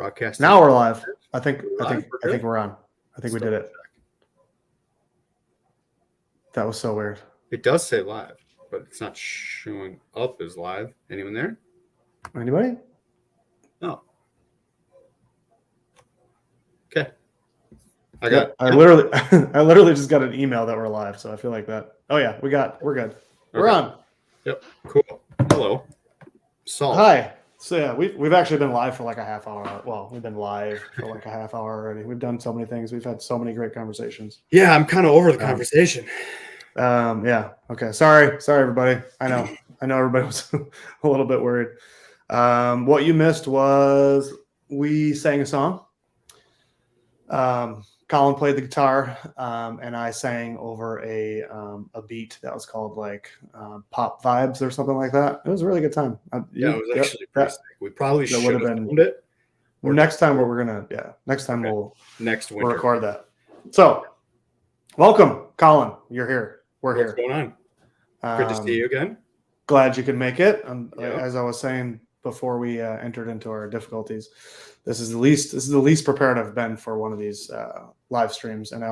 Broadcasting. Now we're live. I think We're we're on. I think we did it. That was so weird. It does say live, but it's not showing up as live. Anyone there? Anybody? No. Okay. I literally just got an email that we're live, so I feel like that. Oh yeah, we're good. We're on. Yep. Cool. Hello. Salt. Hi. So yeah, we've actually been live for like a half hour. Well, we've been live for like a half hour already. We've done so many things. We've had so many great conversations. Yeah, I'm kind of over the conversation. Yeah. Okay. Sorry, everybody. I know everybody was a little bit worried. What you missed was we sang a song. Collin played the guitar, and I sang over a beat that was called like Pop Vibes or something like that. It was a really good time. It was actually pretty sick. We probably should have filmed it. Next time we'll record that. So, welcome, Collin. You're here. We're here. What's going on? Good to see you again. Glad you could make it. As I was saying before we entered into our difficulties, this is the least prepared I've been for one of these live streams, and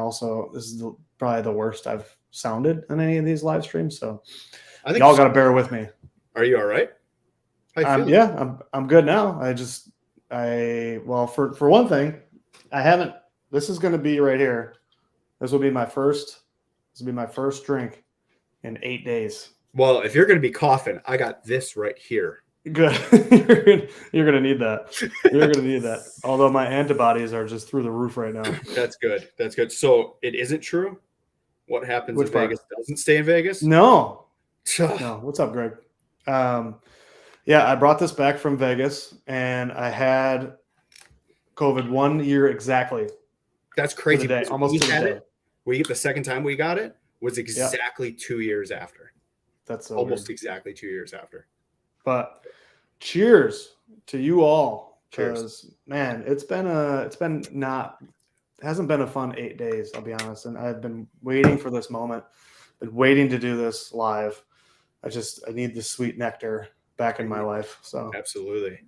this is probably the worst I've sounded in any of these live streams. So I think y'all got to bear with me. Are you all right? I'm good now. For one thing, I haven't. This is going to be right here. This will be my first. This will be my first drink in 8 days. Well, if you're going to be coughing, I got this right here. Good. You're gonna need that. You're gonna need that. Although my antibodies are just through the roof right now. That's good. That's good. So it isn't true. What happens in Vegas doesn't stay in Vegas? No. No. What's up, Greg? Yeah, I brought this back from Vegas, and I had COVID 1 year exactly. That's crazy. Almost to the day. The second time we got it was exactly 2 years after. That's so almost weird. Exactly 2 years after. But cheers to you all, because man, it hasn't been a fun 8 days, I'll be honest. And I've been waiting for this moment, been waiting to do this live. I need this sweet nectar back in my life. So absolutely.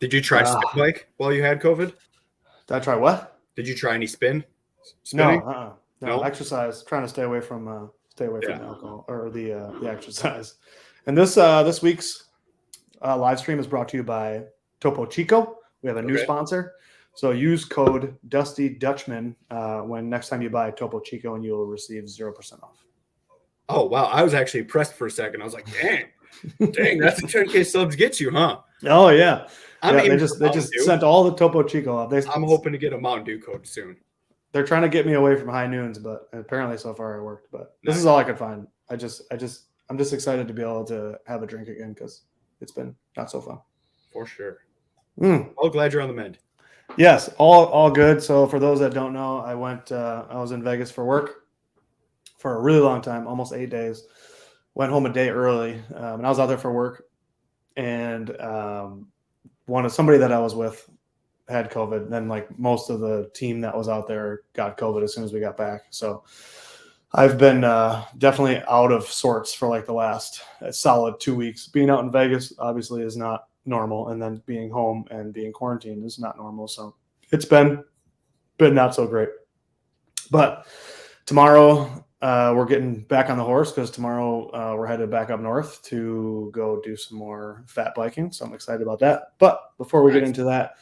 Did you try spin bike while you had COVID? Did I try what? Did you try any spinning? No, exercise. Trying to stay away from alcohol or the exercise. And this week's live stream is brought to you by Topo Chico. We have a new sponsor. So use code Dusty Dutchman when next time you buy Topo Chico, and you'll receive 0% off. Oh, wow. I was actually pressed for a second. I was like, dang, that's the 10K subs gets you, huh? Oh, yeah. They just sent all the Topo Chico off. I'm hoping to get a Mountain Dew code soon. They're trying to get me away from high noons, but apparently so far it worked. But this is all I could find. I'm just excited to be able to have a drink again because it's been not so fun. For sure. Well, glad you're on the mend. Yes, all good. So for those that don't know, I was in Vegas for work for a really long time, almost 8 days. Went home a day early, and I was out there for work. And somebody that I was with had COVID. And then like most of the team that was out there got COVID as soon as we got back. So I've been definitely out of sorts for like the last solid 2 weeks. Being out in Vegas obviously is not normal, and then being home and being quarantined is not normal. So it's been not so great. But tomorrow we're getting back on the horse because tomorrow we're headed back up north to go do some more fat biking. So I'm excited about that. But before we get into that,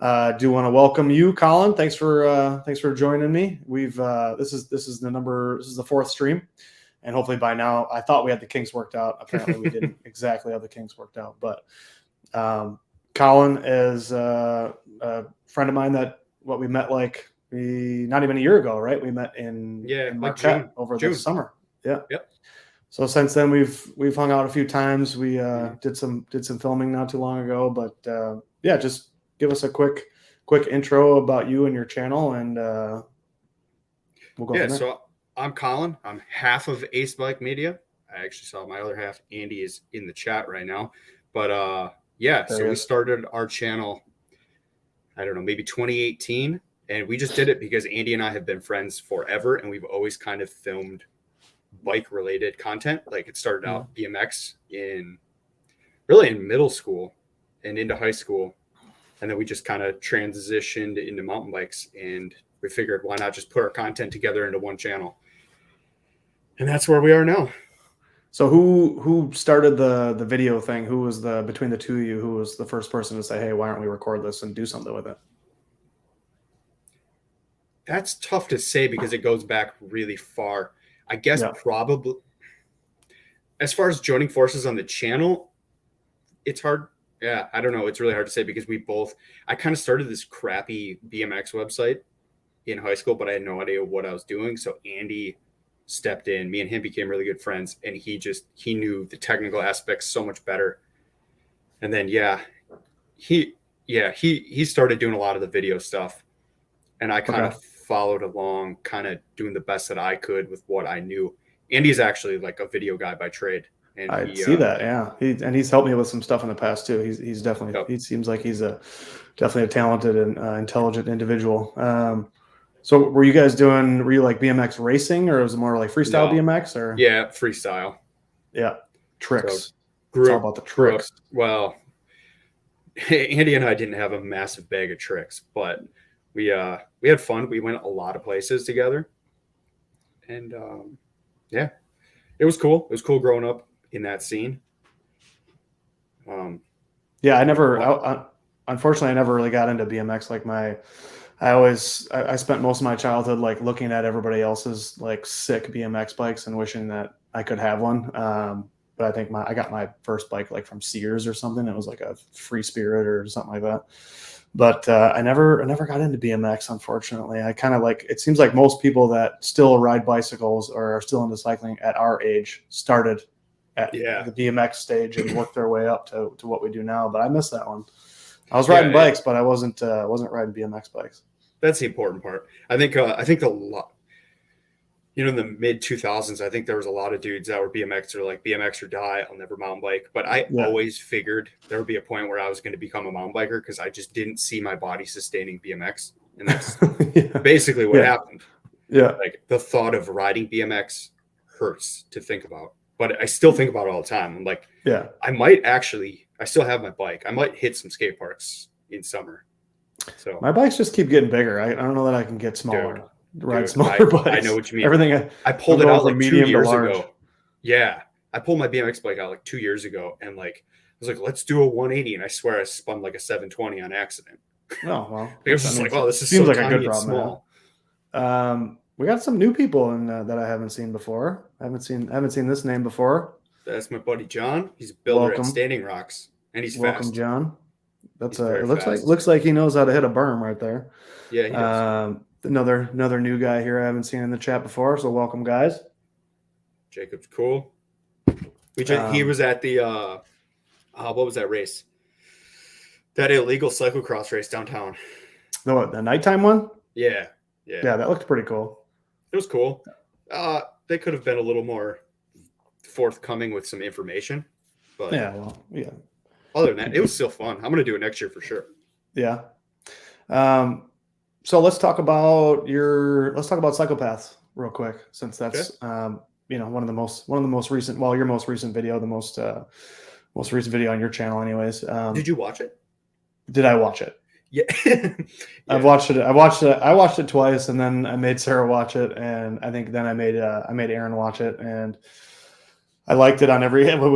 I do want to welcome you, Collin. Thanks for joining me. This is the fourth stream, and hopefully by now, I thought we had the kinks worked out. Apparently we didn't exactly have the kinks worked out, but Collin is a friend of mine that we met not even a year ago, right? We met in Marquette over the summer. Yeah. Yep. So since then we've hung out a few times. We did some filming not too long ago, but just give us a quick intro about you and your channel, and we'll go from there. So I'm Collin. I'm half of Ace Bike Media. I actually saw my other half. Andy is in the chat right now. But so we started our channel, I don't know, maybe 2018. And we just did it because Andy and I have been friends forever, and we've always kind of filmed bike-related content. Like it started out BMX in middle school and into high school. And then we just kind of transitioned into mountain bikes, and we figured why not just put our content together into one channel. And that's where we are now. So who started the video thing? Who was between the two of you, who was the first person to say, hey, why don't we record this and do something with it? That's tough to say because it goes back really far. I guess probably as far as joining forces on the channel, it's hard. Yeah, I don't know. It's really hard to say because I kind of started this crappy BMX website in high school, but I had no idea what I was doing. So Andy stepped in. Me and him became really good friends, and he knew the technical aspects so much better. And then he started doing a lot of the video stuff, and I kind of followed along, kind of doing the best that I could with what I knew. Andy's actually like a video guy by trade. And I see that. Yeah. He's helped me with some stuff in the past too. He's definitely, he seems like he's definitely a talented and intelligent individual. So were you like BMX racing, or was it more like freestyle BMX or? Yeah. Freestyle. Yeah. Tricks. So it's all about the tricks. Well, Andy and I didn't have a massive bag of tricks, but we had fun. We went a lot of places together, and it was cool. It was cool growing up in that scene. Unfortunately, I never really got into BMX. Like I spent most of my childhood like looking at everybody else's like sick BMX bikes and wishing that I could have one. But I think I got my first bike like from Sears or something. It was like a Free Spirit or something like that. But I never got into BMX, unfortunately. I kind of it seems like most people that still ride bicycles or are still into cycling at our age started at the BMX stage and worked their way up to what we do now. But I missed that one. I was riding bikes, but I wasn't riding BMX bikes. That's the important part. I think a lot, in the mid 2000s, I think there was a lot of dudes that were BMX or like BMX or die. I'll never mountain bike. But I always figured there would be a point where I was going to become a mountain biker because I just didn't see my body sustaining BMX. And that's basically what happened. Yeah. Like the thought of riding BMX hurts to think about, but I still think about it all the time. I'm like, I still have my bike. I might hit some skate parks in summer. So my bikes just keep getting bigger. I don't know that I can get smaller. Ride smaller bikes. I know what you mean. Everything I pulled it out like 2 years ago. Yeah. I pulled my BMX bike out like 2 years ago, and I was like, let's do a 180. And I swear I spun like a 720 on accident. Oh, well. It was just this is seems so like a good problem. Small. We got some new people in that I haven't seen before. I haven't seen this name before. That's my buddy John. He's a builder at Standing Rocks, and he's welcome, fast. John. That's it looks like he knows how to hit a berm right there. Yeah, he does. Another new guy here I haven't seen in the chat before, so welcome, guys. Jacob's cool. He was at the what was that race? That illegal cyclocross race downtown. The nighttime one? Yeah. That looked pretty cool. It was cool. They could have been a little more forthcoming with some information, but other than that, it was still fun. I'm going to do it next year for sure. Yeah. So let's talk about Psychopaths real quick, since that's one of the most recent. Well, your most recent video, the most recent video on your channel, anyways. Did you watch it? Did I watch it? Yeah. I watched it twice, and then I made Sarah watch it, and I think then I made Aaron watch it, and I liked it on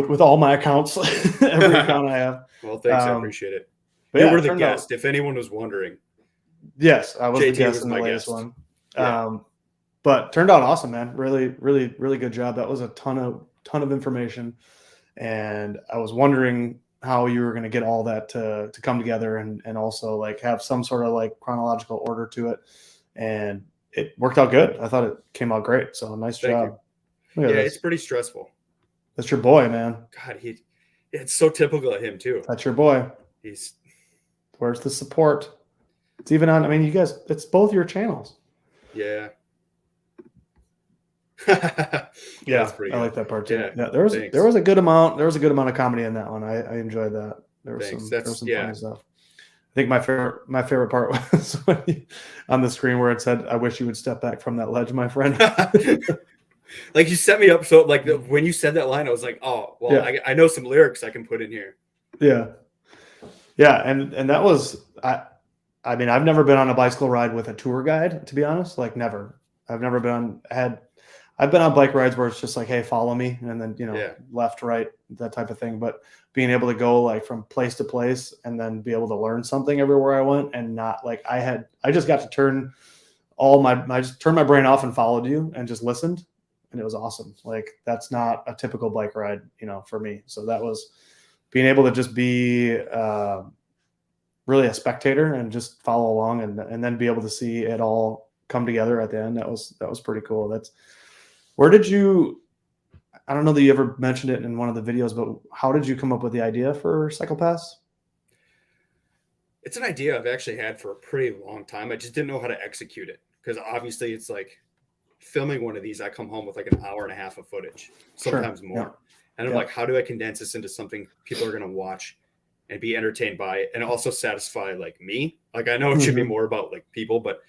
with all my accounts, every account I have. Well, thanks, I appreciate it. But you were the guest, if anyone was wondering. Yes, I was the guest in the latest one. Yeah. But turned out awesome, man. Really, really, really good job. That was a ton of information, and I was wondering how you were going to get all that to come together and also like have some sort of like chronological order to it, and it worked out good. I thought it came out great. So nice job. It's pretty stressful. That's your boy, man. God, it's so typical of him too. That's your boy. Where's the support? It's even on. I mean, you guys. It's both your channels. Yeah. Yeah, I like that part too. Yeah, there was a good amount. There was a good amount of comedy in that one. I enjoyed that. There was some funny stuff. I think my favorite part was when on the screen where it said, "I wish you would step back from that ledge, my friend." Like you set me up so like when you said that line, I was like, oh well, I know some lyrics I can put in here. Yeah, and that was I mean, I've never been on a bicycle ride with a tour guide, to be honest. Like, never. I've never I've been on bike rides where it's just like, hey, follow me, and then left, right, that type of thing. But being able to go like from place to place and then be able to learn something everywhere I went, and not like I just got to turn I just turned my brain off and followed you and just listened, and it was awesome. Like, that's not a typical bike ride, for me. So that was being able to just be really a spectator and just follow along, and then be able to see it all come together at the end. That was pretty cool. Where did you, I don't know that you ever mentioned it in one of the videos, but how did you come up with the idea for Cycle Pass? It's an idea I've actually had for a pretty long time. I just didn't know how to execute it, because obviously it's like filming one of these, I come home with like an hour and a half of footage, sometimes more. Yeah. And I'm like, how do I condense this into something people are going to watch and be entertained by it, and also satisfy like me? Like, I know it should be more about like people, but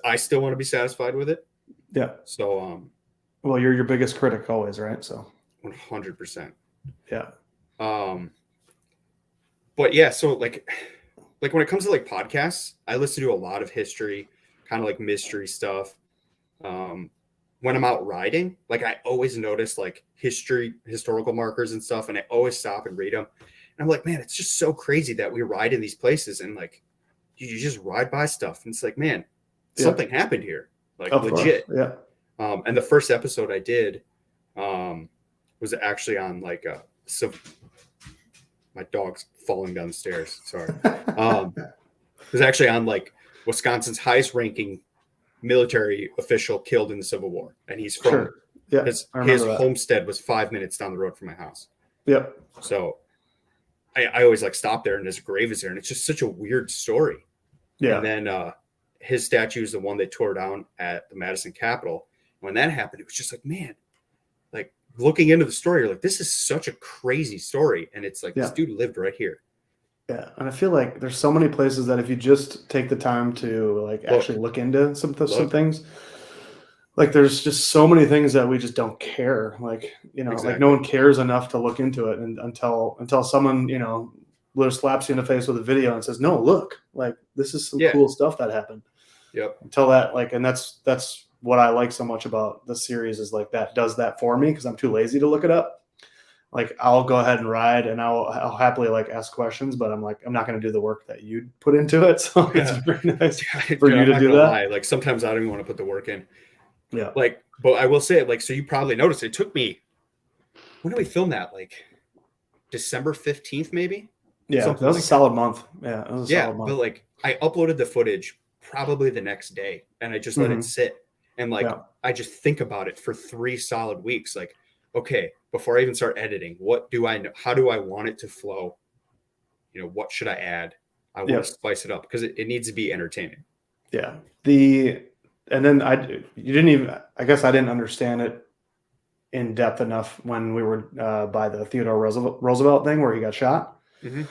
I still want to be satisfied with it. Yeah. So, well, you're your biggest critic always, right? So 100%. Yeah. But yeah, so like when it comes to like podcasts, I listen to a lot of history, kind of like mystery stuff. When I'm out riding, like I always notice like historical markers and stuff, and I always stop and read them. And I'm like, man, it's just so crazy that we ride in these places, and like you just ride by stuff, and it's like, man, something happened here, like of legit. Course. Yeah. And the first episode I did was actually on like my dog's falling down the stairs. Sorry. It was actually on like Wisconsin's highest ranking military official killed in the Civil War. And he's from his homestead was 5 minutes down the road from my house. Yep. So I always like stop there, and his grave is there, and it's just such a weird story. Yeah. And then his statue is the one they tore down at the Madison Capitol. When that happened, it was just like, man, like looking into the story, you're like, this is such a crazy story. And it's like, this dude lived right here. Yeah. And I feel like there's so many places that if you just take the time to like actually look into some things, like there's just so many things that we just don't care. Like, like no one cares enough to look into it. And until someone, literally slaps you in the face with a video and says, no, look, like this is some cool stuff that happened. Yep. Until that, like, and that's what I like so much about the series is like that does that for me, because I'm too lazy to look it up. Like I'll go ahead and ride, and I'll happily like ask questions, but I'm like, I'm not going to do the work that you put into it. So it's very nice for you to do that. Lie. Like sometimes I don't even want to put the work in. Yeah. Like, but I will say, like, so you probably noticed it took me, when did we film that? Like December 15th, maybe? Yeah. That was a solid month. Yeah. It was a solid month. But like I uploaded the footage probably the next day, and I just let it sit. And like, I just think about it for 3 solid weeks. Like, okay, before I even start editing, what do I know? How do I want it to flow? What should I add? I want to spice it up because it needs to be entertaining. Yeah. And then I guess I didn't understand it in depth enough when we were by the Theodore Roosevelt thing where he got shot. Mm-hmm.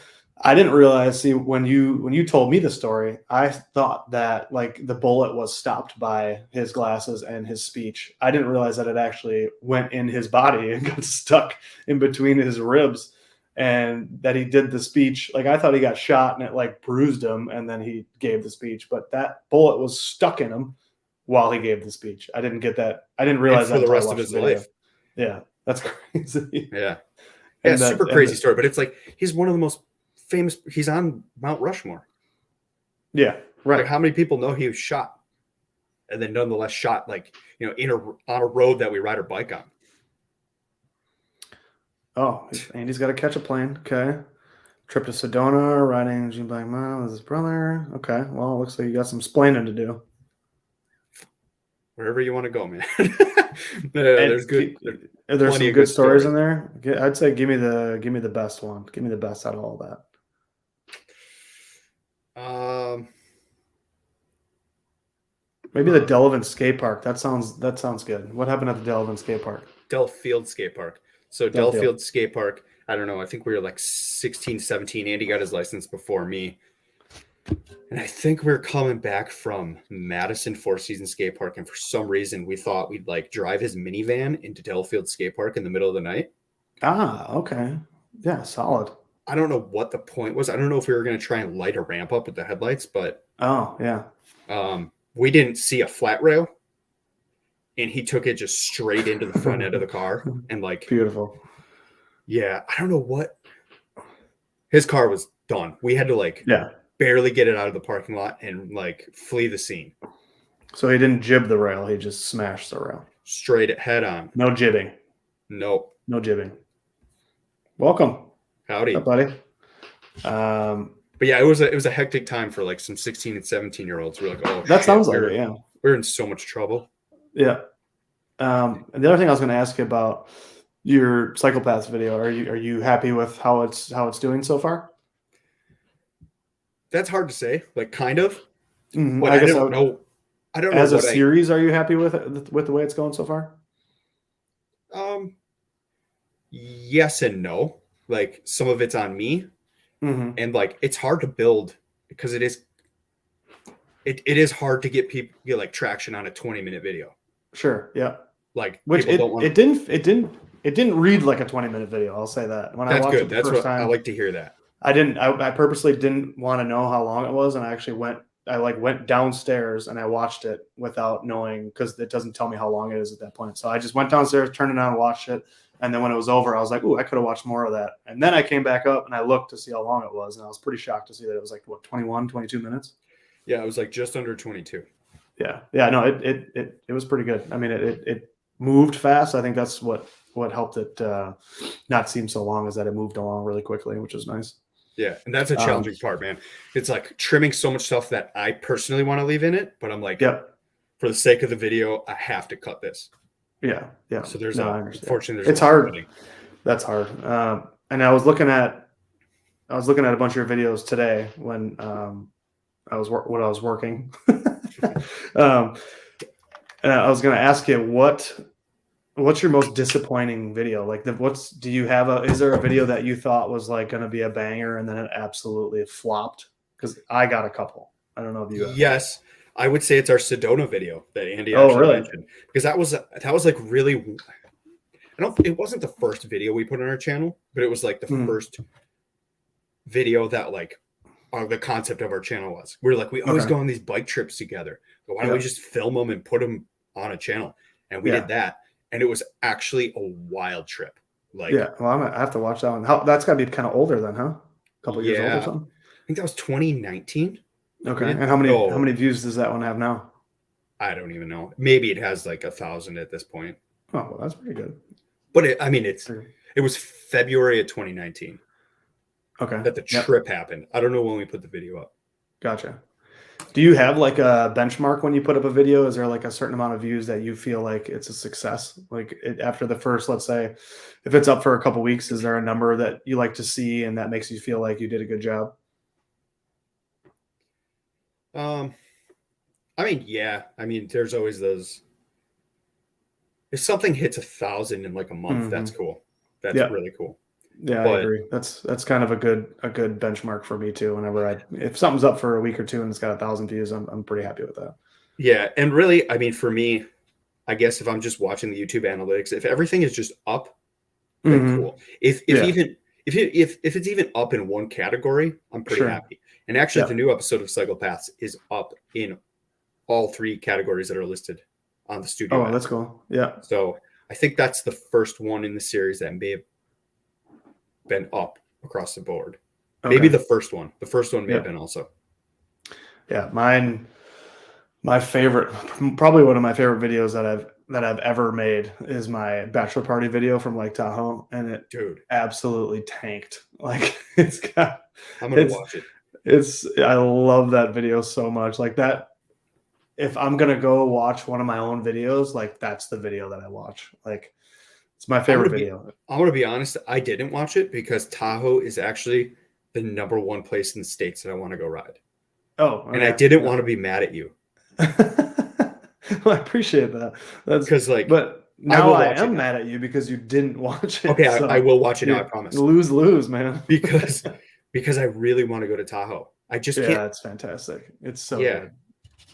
I didn't realize, when you told me the story, I thought that like the bullet was stopped by his glasses and his speech. I didn't realize that it actually went in his body and got stuck in between his ribs, and that he did the speech. Like I thought he got shot and it like bruised him, and then he gave the speech, but that bullet was stuck in him while he gave the speech. I didn't get that. I didn't realize that for the rest of his life. Yeah. That's crazy. Yeah. Yeah. Super crazy story, but it's like, he's one of the most famous. He's on Mount Rushmore. Yeah, right. Like, how many people know he was shot, and then nonetheless shot, like, on a road that we ride our bike on? Oh, Andy's got to catch a plane. Okay, trip to Sedona, riding Gene Black Mile with his brother. Okay, well, it looks like you got some splaining to do. Wherever you want to go, man. There's good. There's some good stories in there. I'd say give me the best one. Give me the best out of all that. Maybe the Delavan Skate Park. That sounds good. What happened at the Delavan Skate Park? Delafield Skate Park. So Delafield Skate Park, I don't know. I think we were like 16, 17. Andy got his license before me. And I think we were coming back from Madison Four Seasons Skate Park. And for some reason, we thought we'd like drive his minivan into Delafield Skate Park in the middle of the night. Ah, okay. Yeah, solid. I don't know what the point was. I don't know if we were going to try and light a ramp up with the headlights, but Oh, yeah. We didn't see a flat rail, and he took it just straight into the front end of the car. And like, beautiful. Yeah, I don't know what. His car was done. We had to like barely get it out of the parking lot and like flee the scene. So he didn't jib the rail. He just smashed the rail. Straight head on. No jibbing. Nope. No jibbing. Welcome. Howdy. Hi, buddy. But yeah, it was a hectic time for like some 16 and 17-year-olds. We're like, oh, that sounds like it, yeah. We're in so much trouble. Yeah. And the other thing I was going to ask you about your Psychopaths video, are you happy with how it's doing so far? That's hard to say. Like, kind of. Mm-hmm. But I don't know. As a series, are you happy with the way it's going so far? Yes and no. Like, some of it's on me, and like it's hard to build because it is hard to get like traction on a 20-minute video. Sure. Yeah. Like, which it didn't read like a 20-minute video. I'll say that. When I watched it the first time, I like to hear that. I purposely didn't want to know how long it was, and I actually went downstairs and I watched it without knowing, because it doesn't tell me how long it is at that point. So I just went downstairs, turned it on, watched it, and then when it was over, I was like, "Ooh, I could have watched more of that." And then I came back up and I looked to see how long it was, and I was pretty shocked to see that it was like 21, 22 minutes. Yeah, it was like just under 22. Yeah, no, it was pretty good. I mean, it moved fast. I think that's what helped it not seem so long, is that it moved along really quickly, which is nice. Yeah, and that's a challenging part, man. It's like trimming so much stuff that I personally want to leave in it, but I'm like, for the sake of the video, I have to cut this. Yeah. So unfortunately, it's hard. That's hard. And I was looking at a bunch of your videos today when I was working. And I was going to ask you, what's your most disappointing video? Like, is there a video that you thought was like going to be a banger and then it absolutely flopped? Because I got a couple. I don't know if you have. Yes, I would say it's our Sedona video that Andy mentioned, because that was like really. It wasn't the first video we put on our channel, but it was like the first video that like the concept of our channel was. We're like, we always go on these bike trips together. So why don't we just film them and put them on a channel? And we did that. And it was actually a wild trip. Like, well, I have to watch that one. That's got to be kind of older then, huh? A couple years old or something. I think that was 2019. Okay. And how many views does that one have now? I don't even know. Maybe it has like 1,000 at this point. Oh, well, that's pretty good. But it was February of 2019. Okay. That the trip happened. I don't know when we put the video up. Gotcha. Do you have like a benchmark when you put up a video? Is there like a certain amount of views that you feel like it's a success? Like after the first, let's say, if it's up for a couple weeks, is there a number that you like to see and that makes you feel like you did a good job? There's always those. If something hits 1,000 in like a month, that's cool. That's really cool. Yeah, I agree. That's kind of a good benchmark for me too. Whenever if something's up for a week or two and it's got 1,000 views, I'm pretty happy with that. Yeah, and really, for me, I guess if I'm just watching the YouTube analytics, if everything is just up, then cool. If it's even up in one category, I'm pretty happy. And actually, the new episode of Psychopaths is up in all 3 categories that are listed on the studio. Oh, that's cool. Yeah. So I think that's the first one in the series that may have been up across the board. Okay. Maybe the first one. The first one may have been also. Yeah, my favorite, probably one of my favorite videos that I've ever made is my bachelor party video from Lake Tahoe, and it absolutely tanked. Like I'm gonna watch it. I love that video so much. Like that, if I'm gonna go watch one of my own videos, like that's the video that I watch. Like it's my favorite video. I'm gonna be honest, I didn't watch it because Tahoe is actually the #1 place in the States that I want to go ride. Oh, okay. And I didn't want to be mad at you. Well, I appreciate that. That's because but now I am mad at you because you didn't watch it. Okay, so I will watch it now. I promise. Lose, man. because I really want to go to Tahoe. I just can't. Yeah, it's fantastic. It's so good.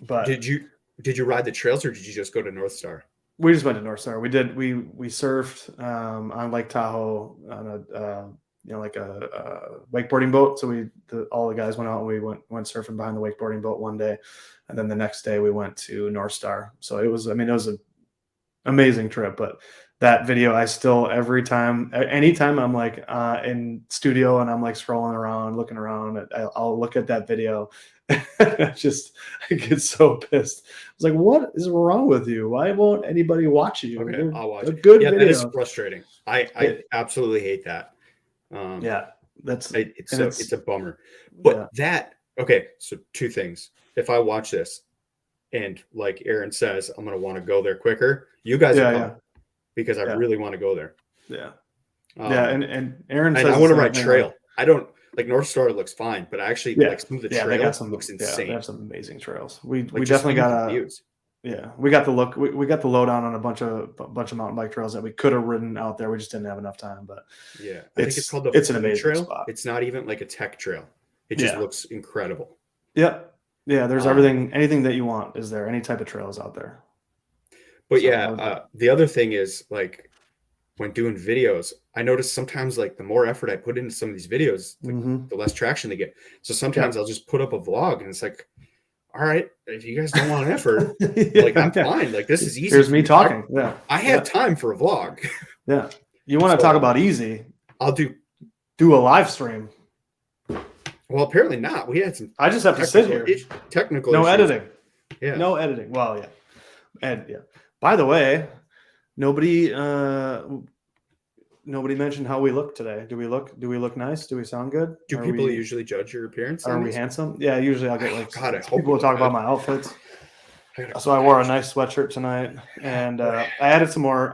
But did you ride the trails or did you just go to North Star? We just went to North Star. We surfed on Lake Tahoe on like a wakeboarding boat. So all the guys went out and we went surfing behind the wakeboarding boat one day, and then the next day we went to North Star. So it was an amazing trip. But that video, I still, anytime I'm like in studio and I'm like scrolling around, looking around, I'll look at that video. I get so pissed. I was like, what is wrong with you? Why won't anybody watch you? Okay, I'll watch it. Good yeah, video. That is frustrating. I absolutely hate that. It's a bummer. But okay, so two things. If I watch this and like Aaron says, I'm going to want to go there quicker, you guys are coming because I really want to go there. Yeah. And Aaron says I want to ride trail. I don't like North Star looks fine, but actually like some of the trails looks insane. They have some amazing trails. We definitely got views. Yeah, we got we got the lowdown on a bunch of mountain bike trails that we could have ridden out there. We just didn't have enough time. But yeah, I think it's called an amazing trail. Spot. It's not even like a tech trail. It just looks incredible. Yep. Yeah, there's anything that you want is there. Any type of trails out there. But the other thing is like when doing videos, I notice sometimes like the more effort I put into some of these videos, the less traction they get. So sometimes I'll just put up a vlog and it's like, all right, if you guys don't want effort, like I'm fine. Like this is easy. Here's me talking. I have time for a vlog. Yeah. You want to talk about easy? I'll do a live stream. Well, apparently not. We had some. I just have to sit here. Technical. No issues. Editing. Yeah. No editing. Well, yeah. And yeah. By the way, nobody mentioned how we look today. Do we look nice? Do we sound good? Do people usually judge your appearance? Are we handsome? Yeah, usually I'll get like people will talk about my outfits. So I wore a nice sweatshirt tonight, and I added some more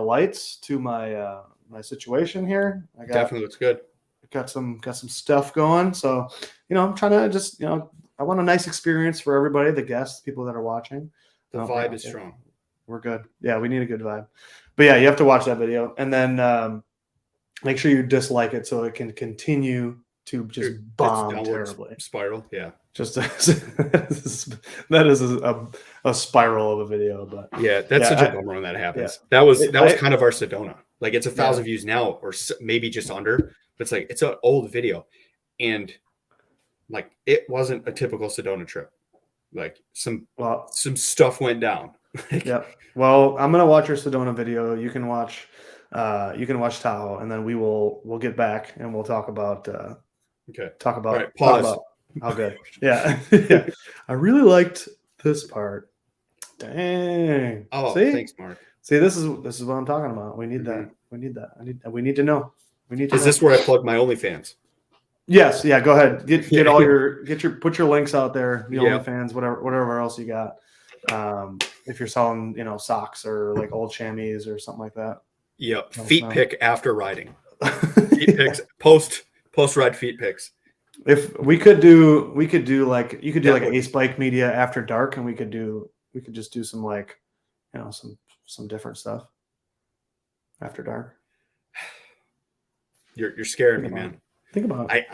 lights to my my situation here. Definitely looks good. Got some stuff going. So, I'm trying to just, I want a nice experience for everybody, the guests, people that are watching. The vibe is strong. We're good. Yeah, we need a good vibe. But yeah, you have to watch that video and then make sure you dislike it so it can continue to just bomb terribly. Spiral, yeah. Just that is a spiral of a a but yeah, that's such a bummer when that happens. Yeah. That was kind of our Sedona. Like it's 1,000 views now, or maybe just under. But it's like it's an old video, and like it wasn't a typical Sedona trip. Like some stuff went down. Yeah. Well, I'm gonna watch your Sedona video. You can watch Tahoe, and then we'll get back and we'll talk about talk about, right, pause. Talk about how good. Yeah. Yeah. I really liked this part. Dang. Oh, thanks, Mark. See, this is what I'm talking about. We need that. We need that. We need to know. Is this where I plug my OnlyFans? Yes. Yeah. Go ahead. Get all put your links out there. The OnlyFans, whatever else you got. If you're selling, socks or like old chamois or something like that. Yep. Feet pic after riding. Feet pics post ride feet pics. If we could do like you could do like an Ace Bike Media after dark, and we could just do some like some different stuff after dark. You're scaring me, man. Think about it.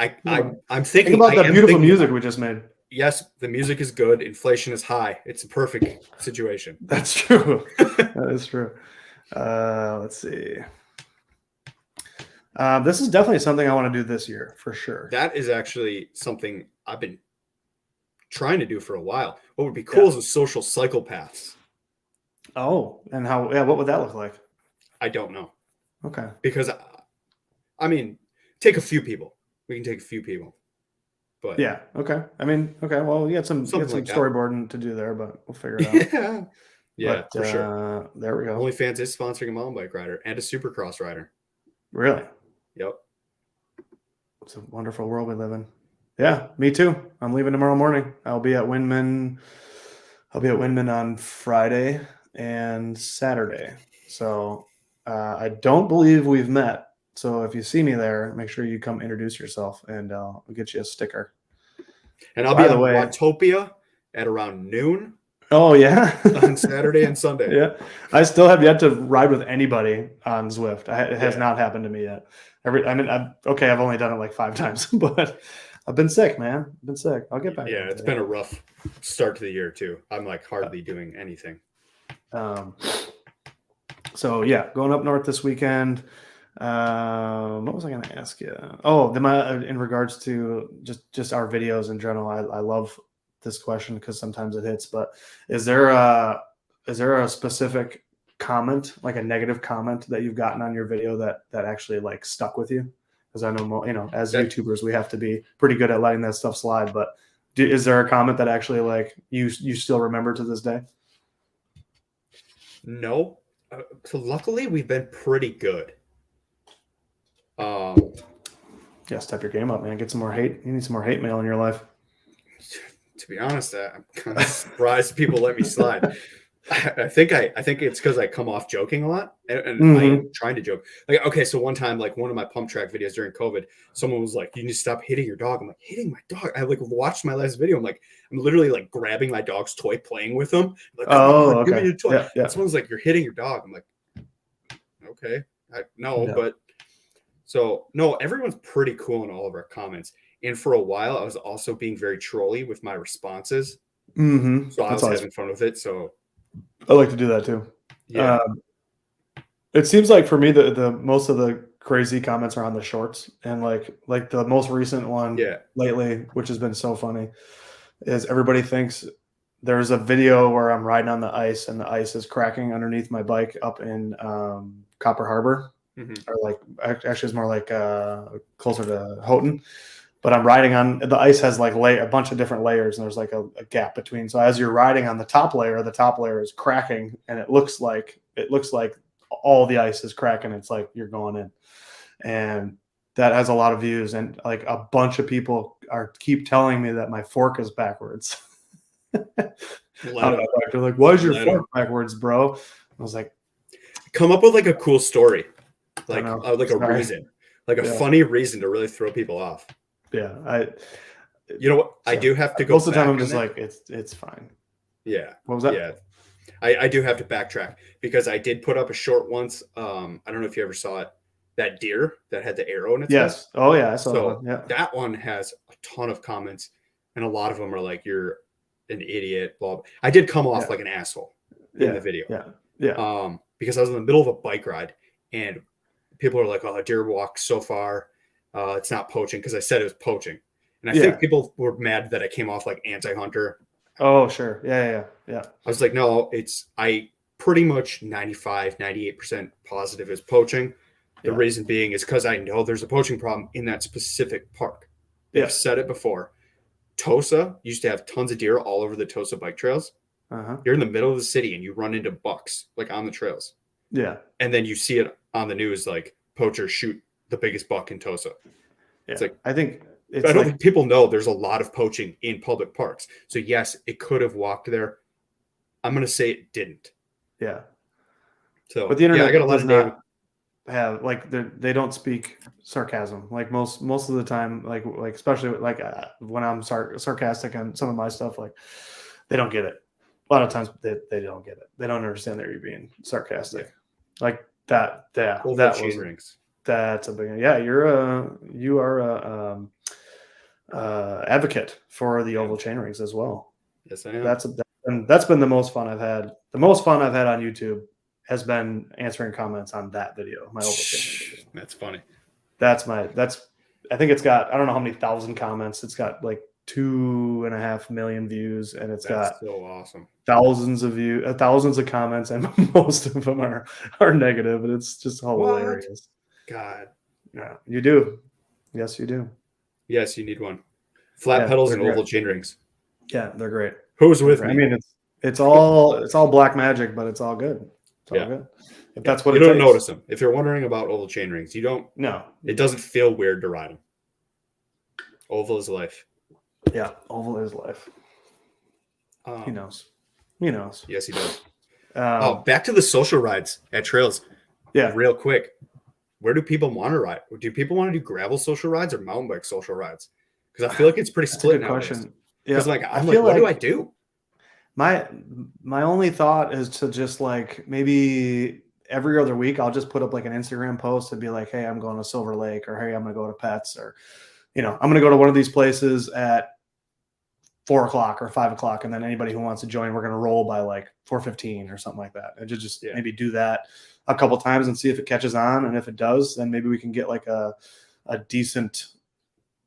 I'm thinking about that beautiful music we just made. Yes, the music is good. Inflation is high. It's a perfect situation. That's true. That is true. Let's see. This is definitely something I want to do this year for sure. That is actually something I've been trying to do for a while. What would be cool is a social psychopaths. Oh, and how? Yeah, what would that look like? I don't know. Okay. Because, take a few people. We can take a few people. But yeah. Okay. Okay. Well, we got some storyboarding to do there, but we'll figure it out. Yeah. Yeah, for sure. There we go. OnlyFans is sponsoring a mountain bike rider and a supercross rider. Really? Yep. It's a wonderful world we live in. Yeah, me too. I'm leaving tomorrow morning. I'll be at Windman on Friday and Saturday. So I don't believe we've met. So if you see me there, make sure you come introduce yourself, and I'll get you a sticker. And I'll be at Watopia at around noon. Oh yeah, on Saturday and Sunday. Yeah, I still have yet to ride with anybody on Zwift. It has not happened to me yet. I've only done it like 5 times, but I've been sick, man. I've been sick. I'll get back. Yeah, it's been a rough start to the year too. I'm like hardly doing anything. So yeah, going up north this weekend. What was I going to ask you? In regards to just our videos in general, I love this question because sometimes it hits. But is there a specific comment, like a negative comment that you've gotten on your video that actually like stuck with you? Because I know, as YouTubers, we have to be pretty good at letting that stuff slide. But is there a comment that actually like you still remember to this day? No. So luckily, we've been pretty good. Yeah, step your game up, man. Get some more hate. You need some more hate mail in your life. To be honest, I'm kind of surprised people let me slide. I think it's because I come off joking a lot, and I am trying to joke. Like, okay, so one time, like one of my pump track videos during COVID, someone was like, "You need to stop hitting your dog." I'm like, "Hitting my dog?" I like watched my last video. I'm like, I'm literally like grabbing my dog's toy, playing with him. Like, okay. Give me your toy. Yeah. Someone's like, "You're hitting your dog." I'm like, okay, but so no, everyone's pretty cool in all of our comments. And for a while, I was also being very trolly with my responses. So I was having fun with it. So I like to do that too. Yeah. It seems like for me, the most of the crazy comments are on the shorts, and like the most recent one lately, which has been so funny, is everybody thinks there's a video where I'm riding on the ice and the ice is cracking underneath my bike up in Copper Harbor, or like actually it's more like closer to Houghton. But I'm riding on the ice has like a bunch of different layers, and there's like a gap between. So as you're riding on the top layer is cracking, and it looks like all the ice is cracking. It's like you're going in, and that has a lot of views. And like a bunch of people keep telling me that my fork is backwards. They're like, "Why is your fork backwards, bro?" I was like, "Come up with like a cool story, like a reason, like a funny reason to really throw people off." Yeah, you know what? I do have to go. Most of the time, I'm just like, it's fine. Yeah. What was that? Yeah. I do have to backtrack because I did put up a short once. I don't know if you ever saw it. That deer that had the arrow in its head. Oh yeah, I saw that one. Yeah. That one has a ton of comments, and a lot of them are like, "You're an idiot." Blah, blah. I did come off like an asshole in the video. Yeah. Because I was in the middle of a bike ride, and people are like, "Oh, a deer walked so far. It's not poaching," because I said it was poaching. And I think people were mad that I came off like anti-hunter. Oh, sure. Yeah. I was like, no, I pretty much 95, 98% positive is poaching. The reason being is because I know there's a poaching problem in that specific park. I've said it before. Tosa used to have tons of deer all over the Tosa bike trails. You're in the middle of the city and you run into bucks like on the trails. Yeah. And then you see it on the news, like poachers shoot the biggest buck in Tosa. Yeah. It's like, I think I don't think people know there's a lot of poaching in public parks. So yes, it could have walked there. I'm going to say it didn't. Yeah. So, but the internet I got a lot of not have like they don't speak sarcasm like most of the time, like especially like when I'm sarcastic on some of my stuff, like they don't get it. A lot of times they don't get it. They don't understand that you're being sarcastic. Like that. That's a big, you are a advocate for the oval chain rings as well. Yes, I am. That's been the most fun I've had. The most fun I've had on YouTube has been answering comments on that video. My oval chain ring video. That's funny. I think it's got, I don't know how many thousand comments. It's got like 2.5 million views, and it's got so awesome. Thousands of comments, and most of them are negative, and it's just hilarious. God. Yeah, you do. Yes, you do. Yes, you need one. Flat pedals and oval chain rings. Yeah, they're great. Who's with me? I mean, it's all black magic, but it's all good. It's all good. If that's what you don't notice them. If you're wondering about oval chain rings, you don't. No, it doesn't feel weird to ride them. Oval is life. Yeah, oval is life. He knows. Yes, he does. Back to the social rides at trails. Yeah, real quick. Where do people want to ride? Do people want to do gravel social rides or mountain bike social rides? Because I feel like it's pretty split now. Question. Because I'm like, what do I do? My only thought is to just like maybe every other week I'll just put up like an Instagram post and be like, hey, I'm going to Silver Lake, or hey, I'm going to go to Pets, or I'm going to go to one of these places at 4 o'clock or 5 o'clock. And then anybody who wants to join, we're going to roll by like 4:15 or something like that. And just maybe do that a couple times and see if it catches on. And if it does, then maybe we can get like a decent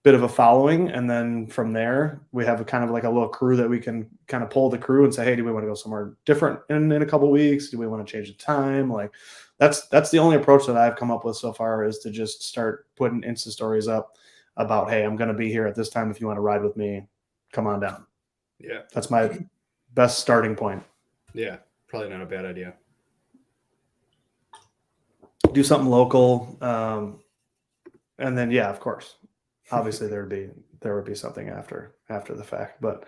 bit of a following. And then from there, we have a kind of like a little crew that we can kind of pull the crew and say, hey, do we want to go somewhere different in a couple of weeks? Do we want to change the time? Like that's the only approach that I've come up with so far, is to just start putting Insta stories up about, hey, I'm going to be here at this time. If you want to ride with me, come on down. Yeah. That's my best starting point. Yeah. Probably not a bad idea. Do something local. And then, yeah, of course, obviously there would be something after the fact, but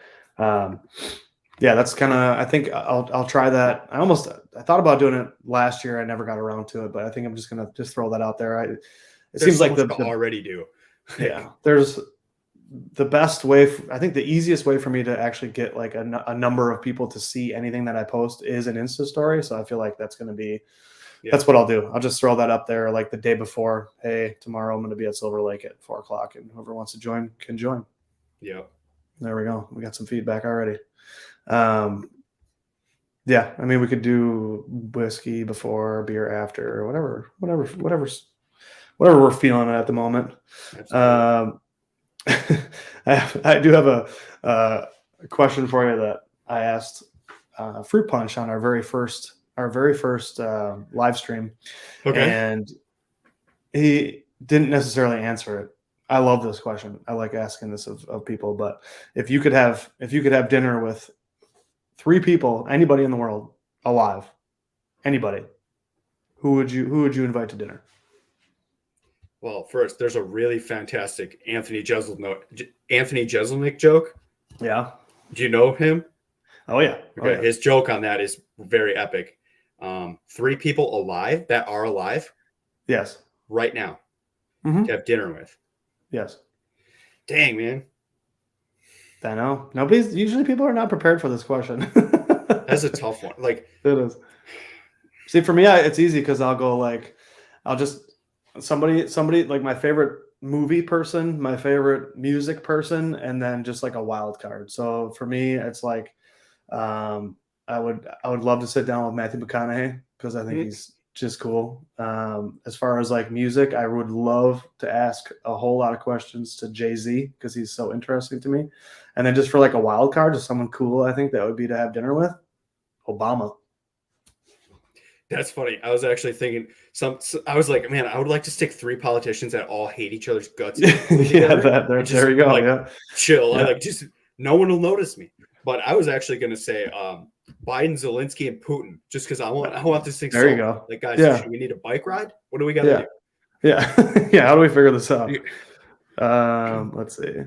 yeah, that's kind of, I think I'll try that. I thought about doing it last year. I never got around to it, but I think I'm just going to just throw that out there. It seems like the already do. Yeah. There's the best way. I think the easiest way for me to actually get like a number of people to see anything that I post is an Insta story. So I feel like that's going to be, that's what I'll do. I'll just throw that up there like the day before. Hey, tomorrow I'm going to be at Silver Lake at 4 o'clock, and whoever wants to join can join. Yeah. There we go. We got some feedback already. Yeah. I mean, we could do whiskey before, beer after, whatever we're feeling at the moment. I do have a question for you that I asked Fruit Punch on our very first live stream. Okay. And he didn't necessarily answer it. I love this question. I like asking this of people, but if you could have dinner with 3 people, anybody in the world alive, anybody, who would you invite to dinner? Well, first, there's a really fantastic Anthony Jeselnik joke. Yeah. Do you know him? Oh yeah. Okay. His joke on that is very epic. 3 people alive that are alive. Yes. Right now. To have dinner with. Yes. Dang, man. I know. Usually people are not prepared for this question. That's a tough one. Like, it is. See, for me, it's easy because I'll just somebody like my favorite movie person, my favorite music person, and then just like a wild card. So for me, it's like I would love to sit down with Matthew McConaughey because I think he's just cool. As far as like music, I would love to ask a whole lot of questions to Jay-Z because he's so interesting to me. And then just for like a wild card, just someone cool, I think that would be to have dinner with Obama. That's funny. I was actually thinking I was like, man, I would like to stick 3 politicians that all hate each other's guts. There you go. Like, yeah. Chill. Yeah. I like just no one will notice me. But I was actually going to say Biden, Zelensky, and Putin, just because I want this thing. There you go. Like, guys, should we need a bike ride? What do we got to do? Yeah. Yeah. How do we figure this out? Let's see.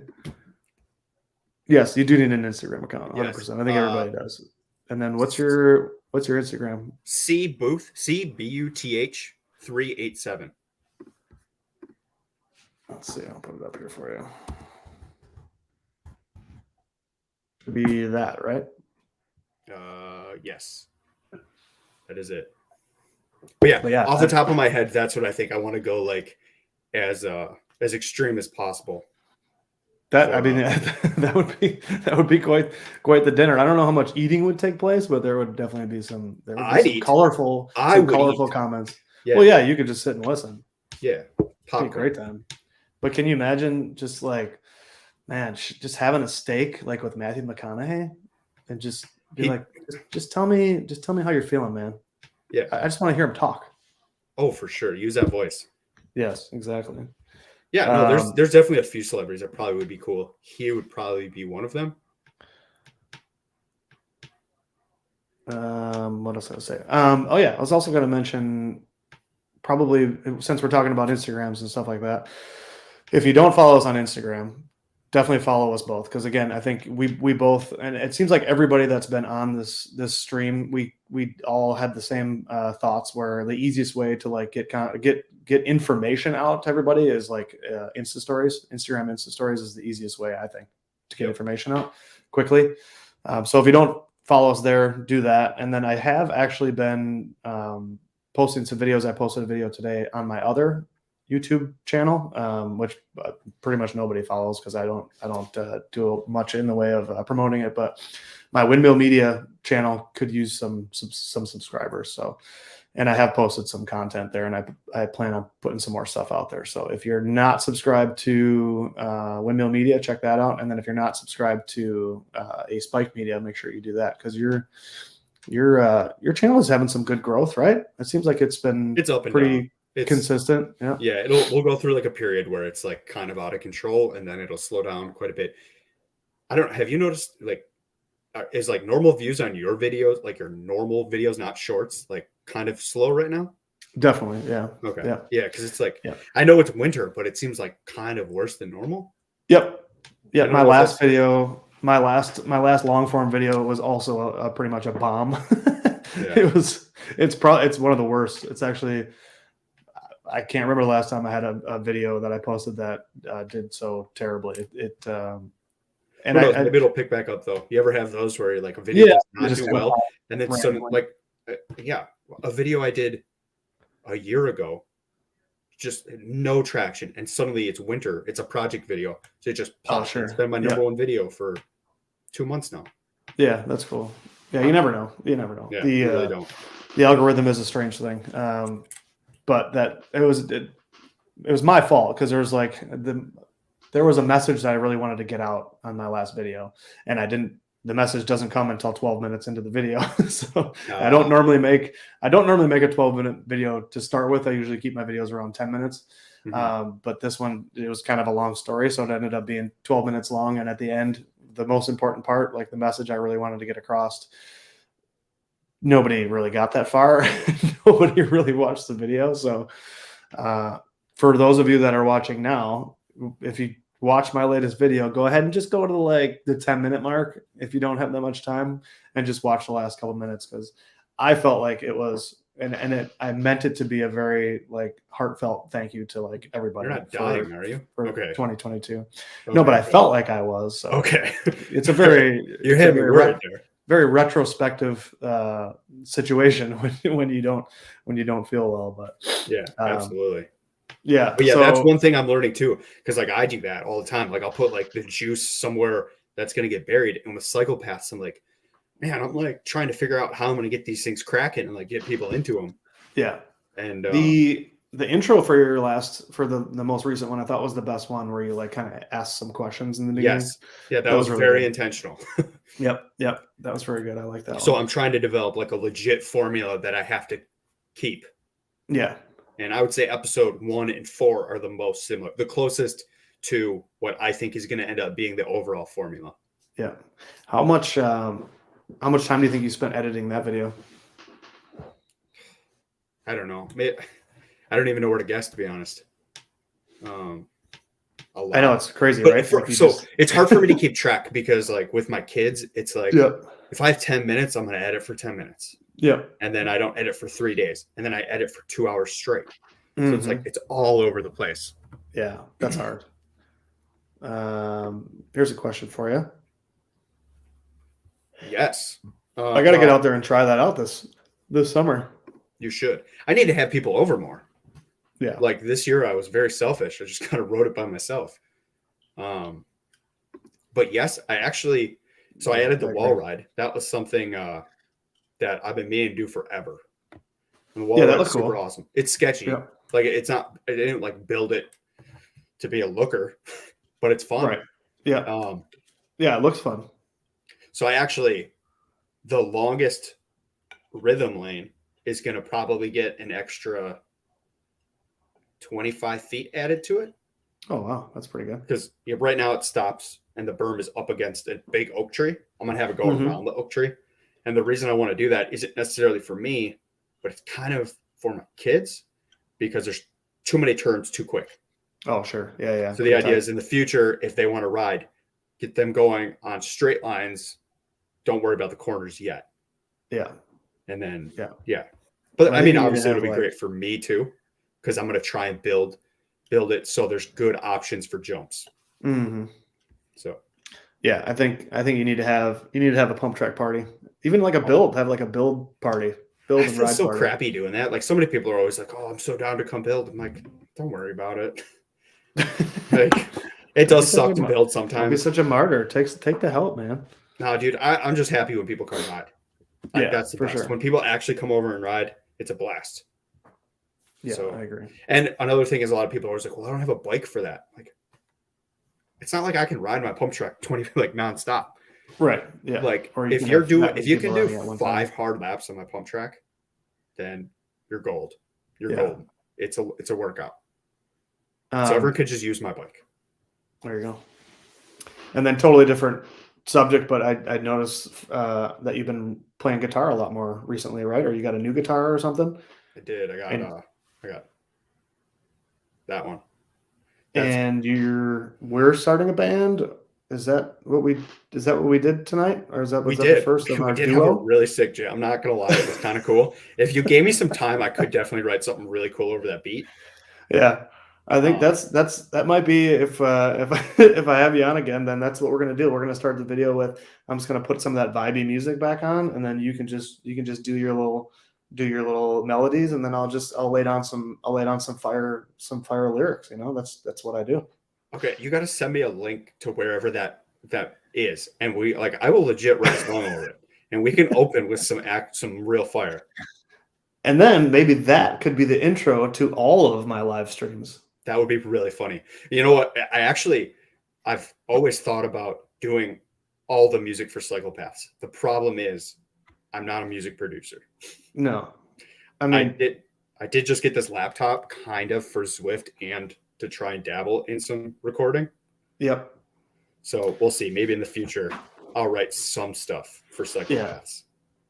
Yes, you do need an Instagram account, 100%. Yes. I think everybody does. And then what's your Instagram? Buth, CBUTH 387. Let's see. I'll put it up here for you. Should be that, right? Yes. That is it. But yeah, off the top of my head, that's what I think. I want to go like as extreme as possible. That would be quite the dinner. I don't know how much eating would take place, but there would definitely be some colorful comments. Yeah. Well, yeah, you could just sit and listen. Yeah, be a great time. But can you imagine just like, man, just having a steak like with Matthew McConaughey and just be just tell me how you're feeling, man. Yeah, I just want to hear him talk. Oh, for sure. Use that voice. Yes, exactly. Yeah, no, there's definitely a few celebrities that probably would be cool. He would probably be one of them. What else I was say? Oh yeah, I was also going to mention, probably since we're talking about Instagrams and stuff like that, if you don't follow us on Instagram, definitely follow us both, because again, I think we both, and it seems like everybody that's been on this stream, we all had the same thoughts, where the easiest way to like get information out to everybody is like Insta stories. Instagram Insta stories is the easiest way, I think, to get information out quickly. So if you don't follow us there, do that. And then I have actually been posting some videos. I posted a video today on my other YouTube channel, which pretty much nobody follows because I don't do much in the way of promoting it. But my Windmill Media channel could use some subscribers. So, and I have posted some content there, and I plan on putting some more stuff out there. So if you're not subscribed to Windmill Media, check that out. And then if you're not subscribed to Ace Bike Media, make sure you do that, because your channel is having some good growth, right? It seems like it's up and pretty down. It's consistent. Yeah. We'll go through like a period where it's like kind of out of control, and then it'll slow down quite a bit. Have you noticed, like, is like normal views on your videos, like your normal videos, not shorts, like kind of slow right now? Definitely. Yeah. Okay. Yeah. Yeah. Because it's like, I know it's winter, but it seems like kind of worse than normal. Yep. Yeah. My last video, my last long form video was also pretty much a bomb. It's one of the worst. It's actually, I can't remember the last time I had a video that I posted that did so terribly. And maybe it'll pick back up though. You ever have those where you're like, a video does not do well, and then suddenly, like, a video I did a year ago, just no traction, and suddenly it's winter. It's a project video, so it just pops. It's been my number one video for 2 months now. Yeah, that's cool. Yeah, you never know. Yeah, you really don't. The algorithm is a strange thing. But that it was my fault, because there was a message that I really wanted to get out on my last video, and the message doesn't come until 12 minutes into the video. So I don't normally make a 12-minute video to start with. I usually keep my videos around 10 minutes. Mm-hmm. But this one, it was kind of a long story, so it ended up being 12 minutes long. And at the end, the most important part, like the message I really wanted to get across, nobody really got that far. Nobody really watched the video. So for those of you that are watching now, if you watch my latest video, go ahead and just go to the 10-minute mark if you don't have that much time, and just watch the last couple minutes, because I felt like it was, I meant it to be a very heartfelt thank you to everybody. You're not dying, are you? For 2022. Okay, no, but I felt like I was. So okay. It's a very you're having worried there. Very retrospective situation when you don't feel well, but yeah, absolutely. Yeah. But yeah, that's one thing I'm learning too, because I do that all the time. I'll put the juice somewhere that's going to get buried. And with cyclopaths, I'm like, man, I'm trying to figure out how I'm going to get these things cracking and get people into them. Yeah. And the intro for the most recent one, I thought was the best one, where you kind of asked some questions in the beginning. Yes. Yeah, that was really very intentional. Yep. That was very good. I like that. So I'm trying to develop a legit formula that I have to keep. Yeah. And I would say episode 1 and 4 are the most similar, the closest to what I think is going to end up being the overall formula. Yeah. How much time do you think you spent editing that video? I don't know. I don't even know where to guess, to be honest. A lot. I know, it's crazy, but right? It's hard for me to keep track, because with my kids, it's if I have 10 minutes, I'm going to edit for 10 minutes. Yeah. And then I don't edit for 3 days, and then I edit for 2 hours straight. So it's it's all over the place. Yeah, that's hard. Here's a question for you. Yes. I got to get out there and try that out this summer. You should. I need to have people over more. Yeah. This year, I was very selfish. I just kind of wrote it by myself. But yes, I actually. So I added the wall ride. That was something that I've been meaning to do forever. And the wall ride is super awesome. It's sketchy. Yeah. It's not. I didn't build it to be a looker, but it's fun. Right. Yeah. Yeah, it looks fun. So the longest rhythm lane is going to probably get an extra 25 feet added to it. Oh, wow. That's pretty good. Because right now it stops and the berm is up against a big oak tree. I'm going to have it go around the oak tree. And the reason I want to do that isn't necessarily for me, but it's kind of for my kids, because there's too many turns too quick. Oh, sure. Yeah. So the idea is, in the future, if they want to ride, get them going on straight lines. Don't worry about the corners yet. Yeah. And then, yeah. But obviously it'll be great for me too, because I'm going to try and build it so there's good options for jumps. Mm-hmm. So, yeah, I think you need to have a pump track party, even have a build party. build I and feel ride so part. crappy doing that. Like so many people are always like, "Oh, I'm so down to come build." I'm like, "Don't worry about it." Like, it does suck to build sometimes. Don't be such a martyr. Take the help, man. No, dude, I'm just happy when people come ride. Like, Yeah, that's the for best. sure. When people actually come over and ride, it's a blast. Yeah, So, I agree. And another thing is a lot of people are always like, "Well, I don't have a bike for that." Like, it's not like I can ride my pump track 20 like nonstop. Right. Yeah. Like Or if you can do 5 hard laps on my pump track, then you're gold. You're golden. It's a workout. So everyone could just use my bike. There you go. And then totally different subject, but I noticed that you've been playing guitar a lot more recently, right? Or you got a new guitar or something? I did. I got that one. And we're starting a band. Is that what we did tonight, or was that the first of our duo? We did have a really sick jam. I'm not gonna lie, it was kind of cool. If you gave me some time, I could definitely write something really cool over that beat. Yeah, I think that might be if if I have you on again, then that's what we're gonna do. We're gonna start the video with I'm just gonna put some of that vibey music back on, and then you can just do your little melodies, and then I'll lay down some fire lyrics. You know, that's what I do. Okay, you got to send me a link to wherever that is, and I will legit write a song over it, and we can open with some real fire. And then maybe that could be the intro to all of my live streams. That would be really funny. You know what? I've always thought about doing all the music for Psychopaths. The problem is I'm not a music producer. No. I mean, I did just get this laptop kind of for Zwift and to try and dabble in some recording. Yep. So we'll see. Maybe in the future, I'll write some stuff for Psychopaths. Yeah.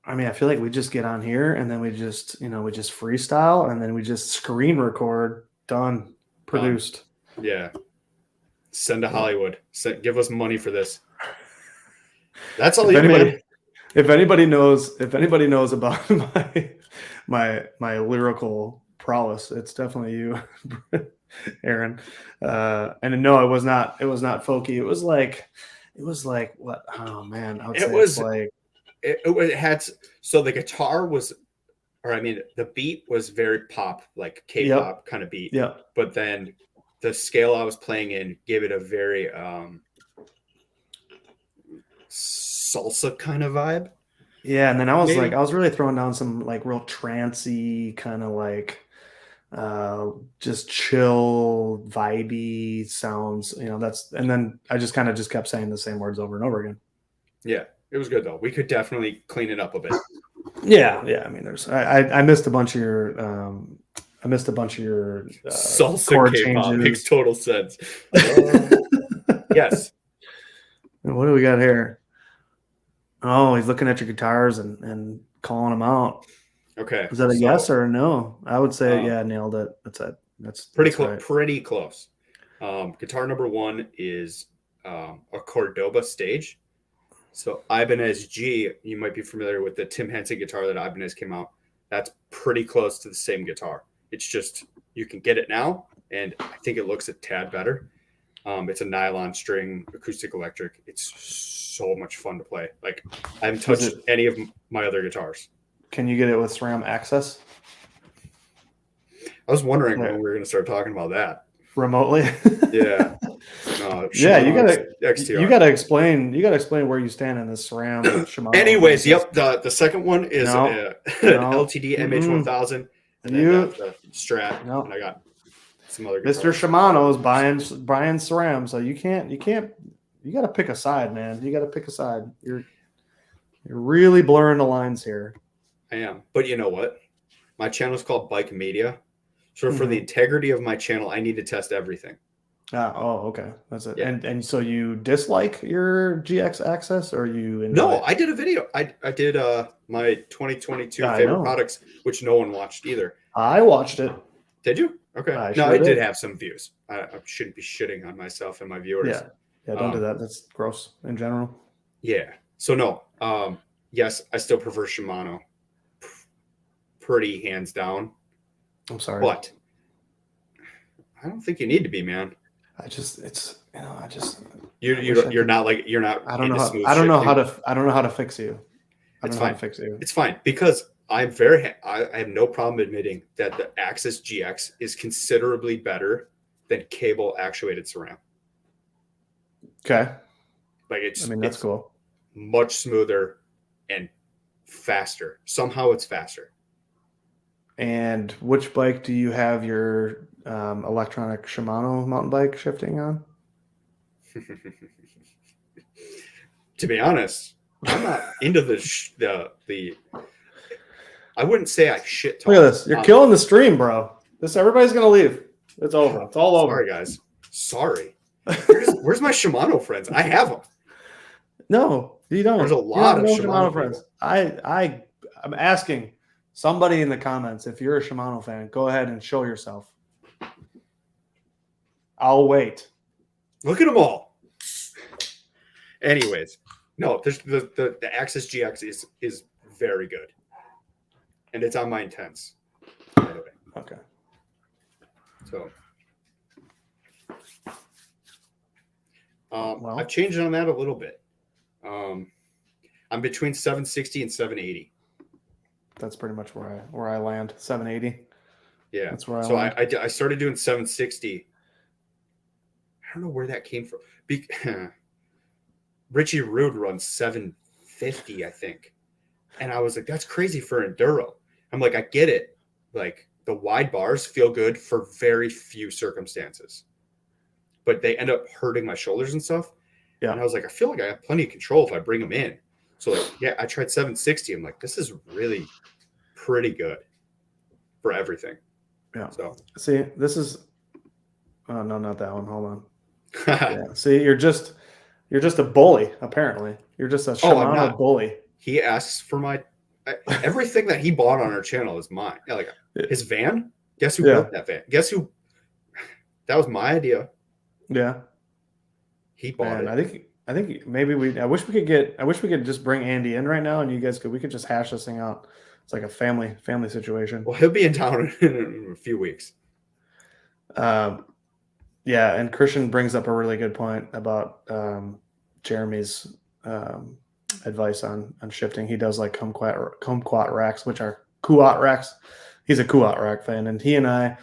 I mean, I feel like we just get on here and then we just freestyle and then we just screen record. Done. Produced. Yeah. Send to Hollywood. Give us money for this. That's all. If anybody knows about my lyrical prowess, it's definitely you, Aaron. And no, it was not folky. It was like what? Oh man, I would say it's like it had. So the guitar was, or I mean, the beat was very pop, like K-pop kind of beat. Yeah. But then the scale I was playing in gave it a very salsa kind of vibe. Yeah, and then I was really throwing down some like real trancey kind of like just chill vibey sounds, and then I just kept saying the same words over and over again. Yeah, it was good though. We could definitely clean it up a bit. Yeah. I mean, I missed a bunch of your salsa chord K-pop changes. makes total sense. Yes. And what do we got here? Oh, he's looking at your guitars and calling them out. Okay. Is that a yes or a no? I would say yeah, nailed it. That's it. That's pretty close. Right. Pretty close. Guitar number 1 is a Cordoba stage. So Ibanez G, you might be familiar with the Tim Henson guitar that Ibanez came out. That's pretty close to the same guitar. It's just you can get it now, and I think it looks a tad better. It's a nylon string acoustic electric. It's so much fun to play. Like I haven't touched any of my other guitars. Can you get it with SRAM access? I was wondering when we were going to start talking about that remotely. Yeah. Yeah, you gotta explain where you stand in this SRAM Shimano. Anyways, yep. The second one is LTD MH1000, and then the Strat, and I got some other guitars. Mr. Shimano's buying SRAM, so you gotta pick a side, man. You gotta pick a side. You're really blurring the lines here. I am, but you know what? My channel is called Bike Media. So for the integrity of my channel, I need to test everything. Okay. That's it. Yeah. And so you dislike your GX Access, or you enjoy No, I did a video. I did my 2022 favorite products, which no one watched either. I watched it. Did you? Okay. I did have some views. I shouldn't be shitting on myself and my viewers. Yeah, don't do that. That's gross in general. Yeah. So no. Yes, I still prefer Shimano. Pretty hands down. I'm sorry. But I don't think you need to be, man. You're not. I don't know how to fix you. It's fine. It's fine because I have no problem admitting that the Axis GX is considerably better than cable actuated SRAM. Okay. Like that's cool. Much smoother and faster. Somehow it's faster. And which bike do you have your electronic Shimano mountain bike shifting on? To be honest, I'm not into the. I wouldn't say I shit talk. Look at this. You're killing the stream, bro. Everybody's gonna leave. It's over. It's all over. Sorry, guys. Sorry. Where's my Shimano friends? I have them. No, you don't. There's a lot of Shimano friends. I'm asking somebody in the comments if you're a Shimano fan. Go ahead and show yourself. I'll wait. Look at them all. Anyways, no, there's the Axis GX is very good, and it's on my Intense. Okay. So, I've changed on that a little bit. I'm between 760 and 780. That's pretty much where I land. 780. Yeah. That's where I land. I started doing 760. I don't know where that came from. Richie Rude runs 750, I think. And I was like, that's crazy for enduro. I'm like, I get it. Like, the wide bars feel good for very few circumstances, but they end up hurting my shoulders and stuff. Yeah. And I was like, I feel like I have plenty of control if I bring them in. So like, yeah, I tried 760. I'm like, this is really pretty good for everything. Yeah. So see, this is, oh no, not that one. Hold on. Yeah. See, you're just a bully. Apparently you're just a Shimano bully. He asks for everything that he bought on our channel is mine. Yeah, like his van. Guess who built that van? Guess who? That was my idea. Yeah. He bought it. I think maybe I wish we could just bring Andy in right now and we could just hash this thing out. It's like a family situation. Well, he'll be in town in a few weeks. Yeah, and Christian brings up a really good point about Jeremy's advice on shifting. He does like kumquat racks, which are Kuat racks. He's a Kuat rack fan, and he and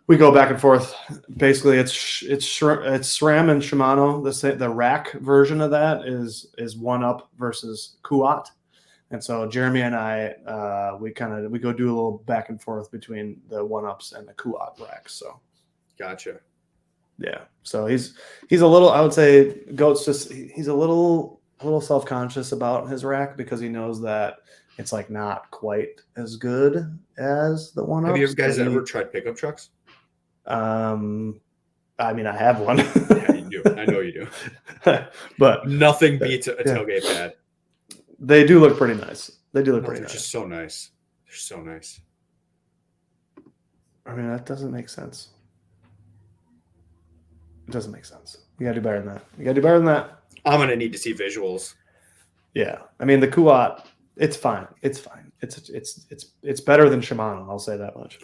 we go back and forth. Basically, it's SRAM and Shimano. The rack version of that is 1-up versus Kuat, and so Jeremy and I we go do a little back and forth between the 1-ups and the Kuat racks. So, gotcha. Yeah, so he's a little. I would say Goat's he's a little self-conscious about his rack because he knows that it's like not quite as good as the 1-ups. Have you guys ever tried pickup trucks? I mean, I have one. Yeah, you do. I know you do. But nothing beats a tailgate pad. They do look pretty nice. They're just so nice. They're so nice. I mean, that doesn't make sense. It doesn't make sense. You gotta do better than that. I'm gonna need to see visuals. Yeah, I mean the Kuat, it's fine. It's better than Shimano. I'll say that much.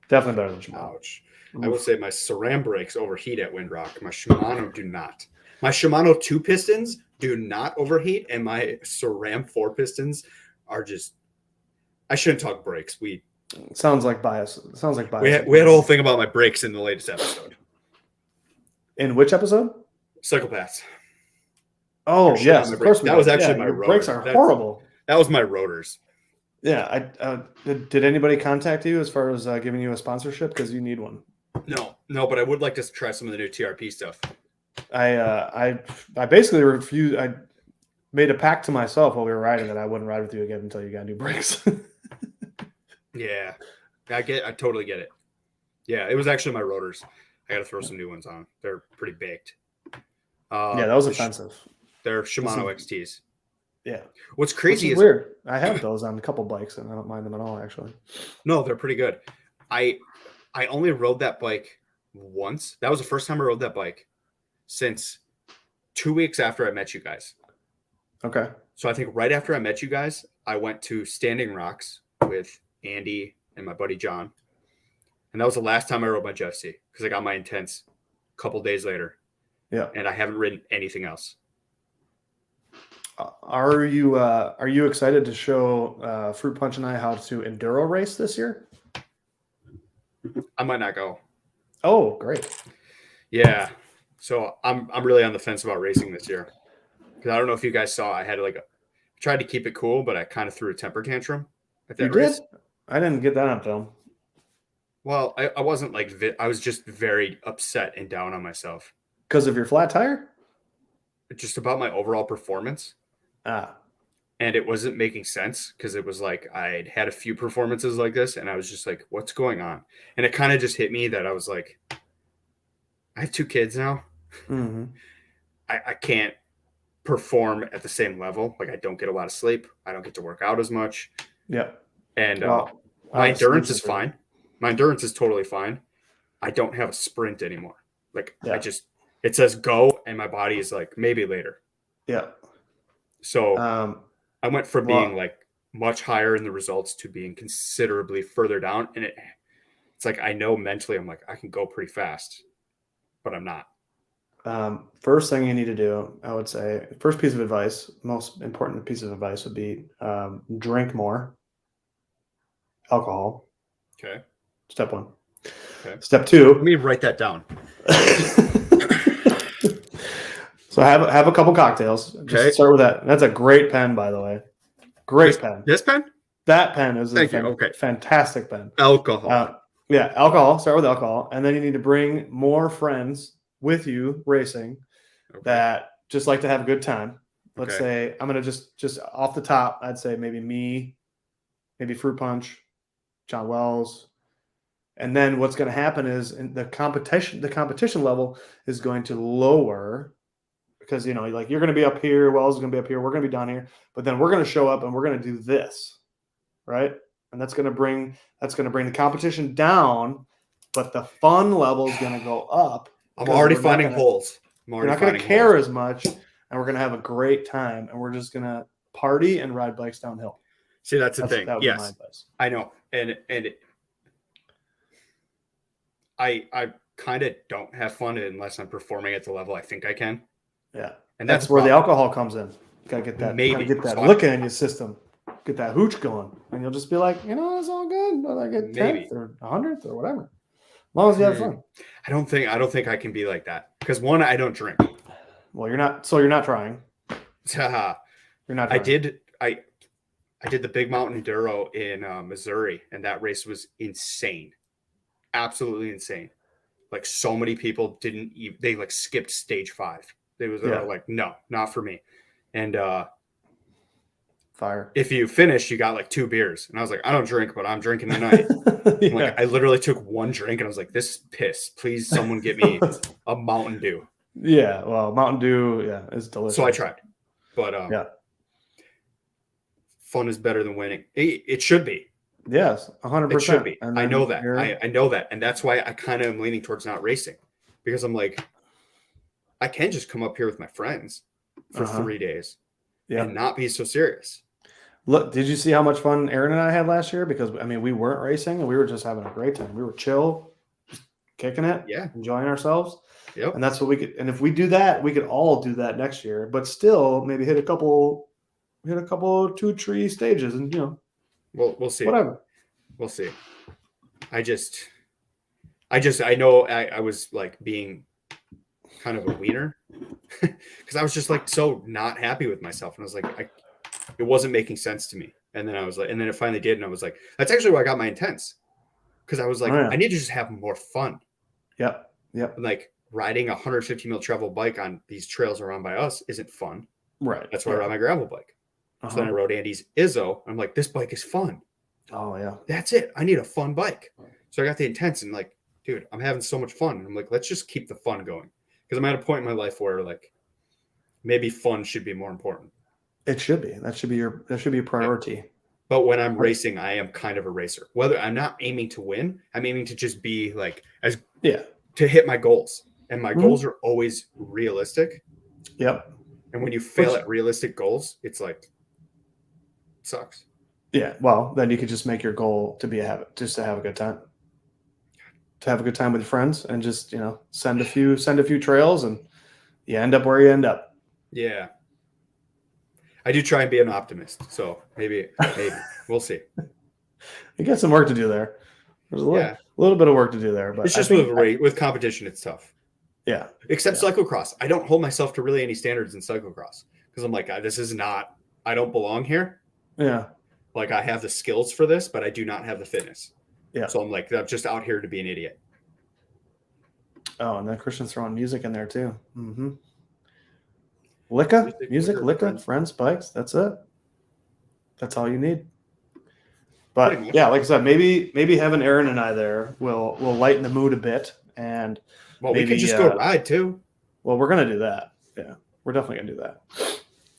Definitely better than Shimano. Ouch. I will say my SRAM brakes overheat at Windrock. My Shimano do not. My Shimano 2 pistons do not overheat, and my SRAM 4 pistons are just. I shouldn't talk brakes. Sounds like bias. We had a whole thing about my brakes in the latest episode. In which episode? Psychopaths. Oh yes, of course. That was actually my rotor. Brakes are horrible. That was my rotors. Yeah, did anybody contact you as far as giving you a sponsorship because you need one? No, but I would like to try some of the new TRP stuff. I basically refused. I made a pact to myself while we were riding that I wouldn't ride with you again until you got new brakes. Yeah, I totally get it. Yeah, it was actually my rotors. I got to throw some new ones on. They're pretty baked. Yeah, that was offensive. They're Shimano XTs. Yeah. What's crazy is weird. I have those on a couple bikes, and I don't mind them at all, actually. No, they're pretty good. I only rode that bike once. That was the first time I rode that bike since 2 weeks after I met you guys. Okay. So I think right after I met you guys, I went to Standing Rocks with Andy and my buddy John. And that was the last time I rode my Jeff C because I got my Intense a couple days later. Yeah. And I haven't ridden anything else. Are you excited to show Fruit Punch and I how to enduro race this year? I might not go. Oh, great. Yeah. So I'm really on the fence about racing this year. Because I don't know if you guys saw, I had tried to keep it cool, but I kind of threw a temper tantrum at that You race. did? I didn't get that on film. Well, I wasn't like, I was just very upset and down on myself. Because of your flat tire? Just about my overall performance. Ah. And it wasn't making sense because it was like I'd had a few performances like this and I was just like, what's going on? And it kind of just hit me that I was like, I have 2 kids now. Mm-hmm. I can't perform at the same level. Like I don't get a lot of sleep. I don't get to work out as much. Yep. And Well, my endurance is fine. My endurance is totally fine. I don't have a sprint anymore. Like it says go and my body is like maybe later. Yeah. So I went from being like much higher in the results to being considerably further down. And it's like, I know mentally I'm like, I can go pretty fast, but I'm not. First thing you need to do, I would say, first piece of advice, most important piece of advice would be drink more alcohol. Okay. Step 1. Okay. Step 2. Let me write that down. So have a couple cocktails. Just start with that. That's a great pen, by the way. Great pen. This pen? That pen is a fantastic pen. Alcohol. Yeah, alcohol. Start with alcohol. And then you need to bring more friends with you racing that just like to have a good time. Let's say I'm going to just off the top, I'd say maybe me, maybe Fruit Punch, John Wells. And then what's going to happen is in the competition level is going to lower because, like you're going to be up here, Wells is going to be up here, we're going to be down here, but then we're going to show up and we're going to do this, right? And that's going to bring the competition down, but the fun level is going to go up. I'm already finding holes. We're not going to care as much, and we're going to have a great time, and we're just going to party and ride bikes downhill. See, that's the thing. That would be my advice. I know, and I kind of don't have fun unless I'm performing at the level I think I can. Yeah, and that's where the alcohol comes in. You gotta get that. Maybe get that liquor in your system. Get that hooch going, and you'll just be like, it's all good. Whether I get 10th or 100th or whatever, as long as you have fun. I don't think I can be like that because 1, I don't drink. Well, you're not. So you're not trying. You're not. Trying. I did the Big Mountain Enduro in Missouri, and that race was insane, absolutely insane. Like so many people didn't even, they like skipped stage 5. They were like, no, not for me. And fire. If you finish, you got like 2 beers. And I was like, I don't drink, but I'm drinking tonight. Like I literally took 1 drink and I was like, this is piss. Please someone get me a Mountain Dew. Yeah, well, Mountain Dew, is delicious. So I tried. But fun is better than winning. It should be. Yes, 100%. It should be. I know that. I know that. And that's why I kind of am leaning towards not racing. Because I'm like, I can just come up here with my friends for 3 days and not be so serious. Look, did you see how much fun Aaron and I had last year? Because, we weren't racing and we were just having a great time. We were chill, just kicking it, enjoying ourselves. Yep. And that's what we could. And if we do that, we could all do that next year, but still maybe hit a couple 2-tree stages and, we'll see. Whatever. We'll see. I know I was like being kind of a wiener because I was just like so not happy with myself. And I was like, it wasn't making sense to me. And then I was like, and then it finally did. And I was like, that's actually why I got my intense. Because I was like, I need to just have more fun. Yep. And like riding a 150 mil travel bike on these trails around by us isn't fun. Right. That's why I ride my gravel bike. So then I rode Andy's Izzo. I'm like, this bike is fun. Oh yeah. That's it. I need a fun bike. So I got the intense and like, dude, I'm having so much fun. And I'm like, let's just keep the fun going. Because I'm at a point in my life where like maybe fun should be more important. It should be. That should be a priority. But when I'm racing, I am kind of a racer. Whether I'm not aiming to win, I'm aiming to just be like to hit my goals. And my goals are always realistic. Yep. And when you fail at realistic goals, it's like it sucks. Yeah. Well, then you could just make your goal to be a habit, just to have a good time. To have a good time with your friends and just, send a few trails and you end up where you end up. Yeah. I do try and be an optimist. So maybe we'll see. You got some work to do there. There's a little bit of work to do there, but it's just with competition, it's tough. Yeah. Except cyclocross. I don't hold myself to really any standards in cyclocross because I'm like, this is not, I don't belong here. Yeah. Like I have the skills for this, but I do not have the fitness. Yeah. So I'm like, I'm just out here to be an idiot. Oh, and then Christian's throwing music in there too. Mm-hmm. Licka, friends, bikes. That's it. That's all you need. But yeah, like I said, maybe having Aaron and I there will lighten the mood a bit. And we could just go ride too. Well, we're gonna do that. Yeah, we're definitely gonna do that.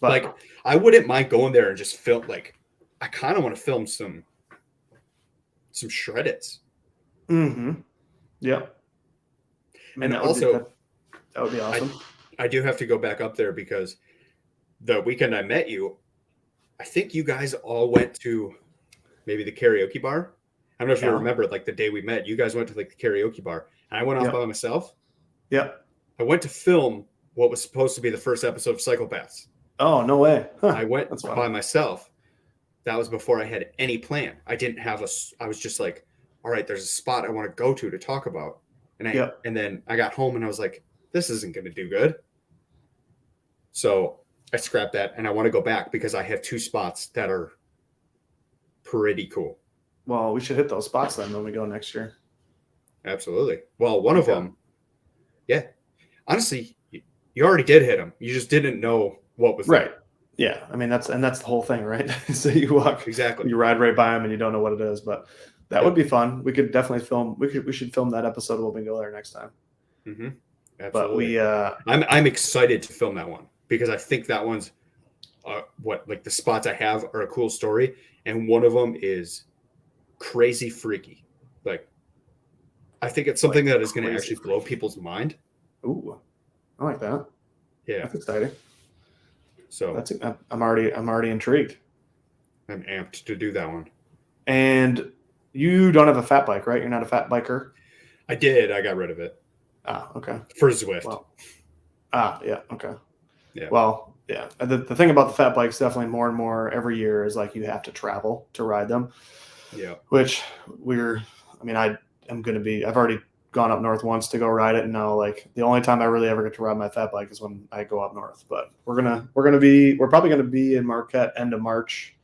But like, I wouldn't mind going there and just film. Like, I kind of want to film some shreddits. Mm-hmm. Yep. And also, that would be awesome. I do have to go back up there because the weekend I met you, I think you guys all went to maybe the karaoke bar. I don't know if you remember, like the day we met, you guys went to like the karaoke bar, and I went off by myself. Yep. I went to film what was supposed to be the first episode of Psychopaths. Oh, no way. Huh. I went by myself. That was before I had any plan. I didn't have I was just like, all right, there's a spot I want to go to talk about. And then I got home and I was like, this isn't going to do good. So I scrapped that and I want to go back because I have 2 spots that are pretty cool. Well, we should hit those spots then when we go next year. Absolutely. Well, one of them, honestly, you already did hit them. You just didn't know what was right. There. Yeah, I mean that's the whole thing, right? So you walk, you ride right by them, and you don't know what it is. But that would be fun. We could definitely film. We should film that episode when we go there next time. Mm-hmm. Absolutely. But I'm excited to film that one because I think that one's like the spots I have are a cool story, and one of them is crazy freaky. Like, I think it's something that is going to actually blow people's mind. Ooh, I like that. Yeah, that's exciting. So I'm already intrigued. I'm amped to do that one. And you don't have a fat bike, right? You're not a fat biker. I did. I got rid of it. Ah, okay. For Zwift. Well, yeah, okay. Yeah. Well, yeah. The thing about the fat bikes, definitely more and more every year, is like you have to travel to ride them. Yeah. Which I've already gone up north once to go ride it, and now like the only time I really ever get to ride my fat bike is when I go up north. But we're probably gonna be in Marquette end of March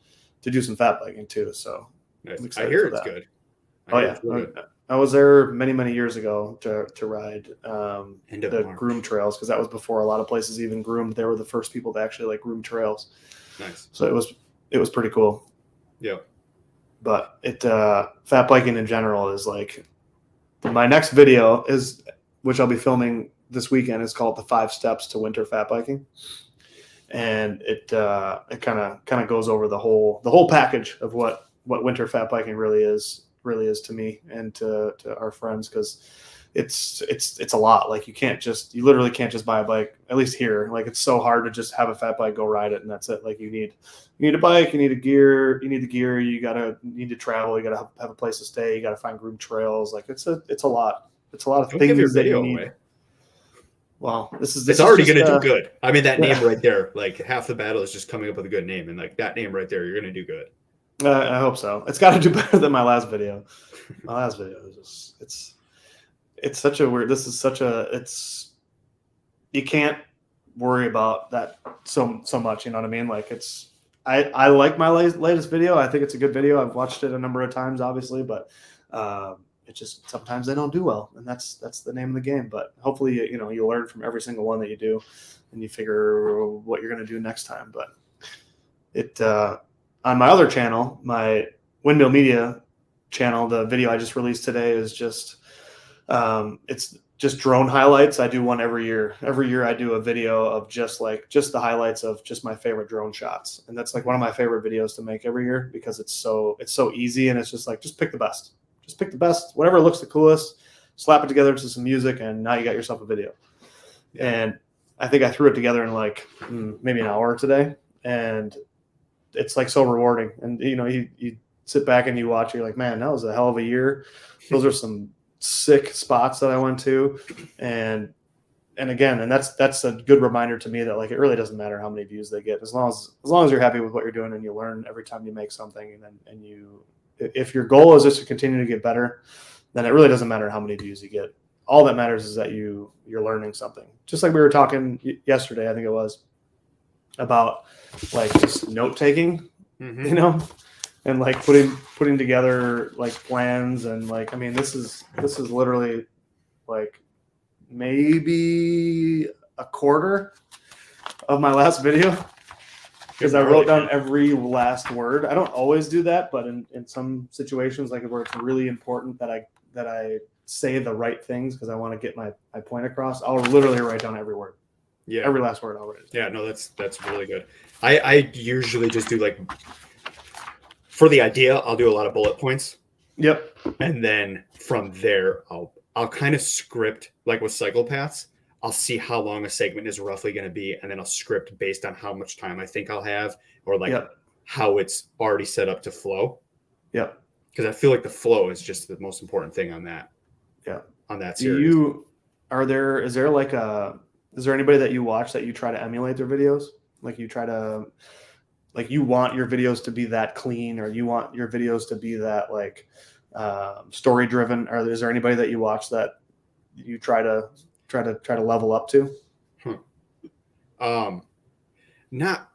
to do some fat biking too. So nice. I hear it's good. I was there many years ago to ride the groom trails because that was before a lot of places even groomed. They were the first people to actually like groom trails. Nice. So it was pretty cool. Yeah. But fat biking in general is like. My next video which I'll be filming this weekend, is called "The 5 Steps to Winter Fat Biking," and it kind of goes over the whole package of what winter fat biking really is to me and to our friends, because it's a lot. Like you literally can't just buy a bike. At least here, like it's so hard to just have a fat bike, go ride it, and that's it. Like you need a bike, you need the gear, you need to travel, you gotta have a place to stay, you gotta find groomed trails. Like it's a lot. It's a lot of Don't things give your that video you need. away. Well, it's already going to do good. I mean, that name right there, like half the battle is just coming up with a good name, and like that name right there, you're going to do good. I hope so. It's got to do better than my last video. My last video is just it's such a weird. You can't worry about that so much. You know what I mean? Like I like my latest video. I think it's a good video. I've watched it a number of times, obviously, but it just sometimes they don't do well, and that's the name of the game. But hopefully, you learn from every single one that you do, and you figure what you're going to do next time. But on my other channel, my Windmill Media channel, the video I just released today is just it's just drone highlights. I do one every year. Every year I do a video of just the highlights of just my favorite drone shots. And that's like one of my favorite videos to make every year because it's so easy, and it's just like, just pick the best. Just pick the best, whatever looks the coolest, slap it together to some music, and now you got yourself a video. Yeah. And I think I threw it together in like maybe an hour today, and it's like so rewarding. And you sit back and you watch, you're like, man, that was a hell of a year. Those are some sick spots that I went to, and again, that's a good reminder to me that like it really doesn't matter how many views they get, as long as you're happy with what you're doing and you learn every time you make something, and you, if your goal is just to continue to get better, then it really doesn't matter how many views you get. All that matters is that you're learning something. Just like we were talking yesterday, I think it was, about like just note taking, and like putting together like plans, and like, I mean, this is literally like maybe a quarter of my last video, because I wrote down every last word. I don't always do that, but in some situations, like where it's really important that I say the right things because I want to get my point across, I'll literally write down every word. Yeah, every last word I'll write. Yeah, no, that's really good. I usually just do like, for the idea, I'll do a lot of bullet points. Yep. And then from there, I'll kind of script, like with cycle paths. I'll see how long a segment is roughly going to be, and then I'll script based on how much time I think I'll have, or like how it's already set up to flow. Yep. Because I feel like the flow is just the most important thing on that. Yeah. On that series. Is there anybody that you watch that you try to emulate their videos? Like you try to, like you want your videos to be that clean, or you want your videos to be that like story driven, or is there anybody that you watch that you try to level up to? Not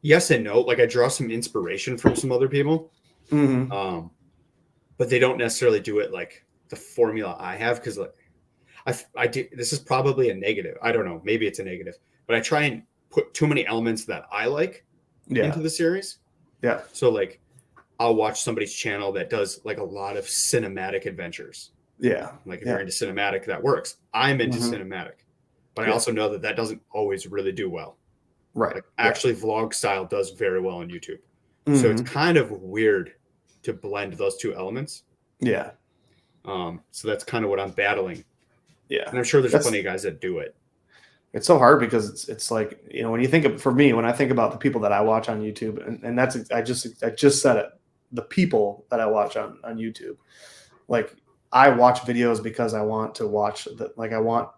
yes and no. Like I draw some inspiration from some other people, but they don't necessarily do it like the formula I have, because like I do. This is probably a negative. I don't know. Maybe it's a negative, but I try and put too many elements that I like into the series. Yeah. So like, I'll watch somebody's channel that does like a lot of cinematic adventures. Yeah. Like if you're into cinematic, that works. I'm into cinematic, but I also know that doesn't always really do well. Right. Like actually vlog style does very well on YouTube. So it's kind of weird to blend those two elements. Yeah. So that's kind of what I'm battling. Yeah. And I'm sure there's plenty of guys that do it. It's so hard because it's like, when you think of, for me, when I think about the people that I watch on YouTube, and that's, I just said it, the people that I watch on YouTube, like I watch videos because I want to watch I want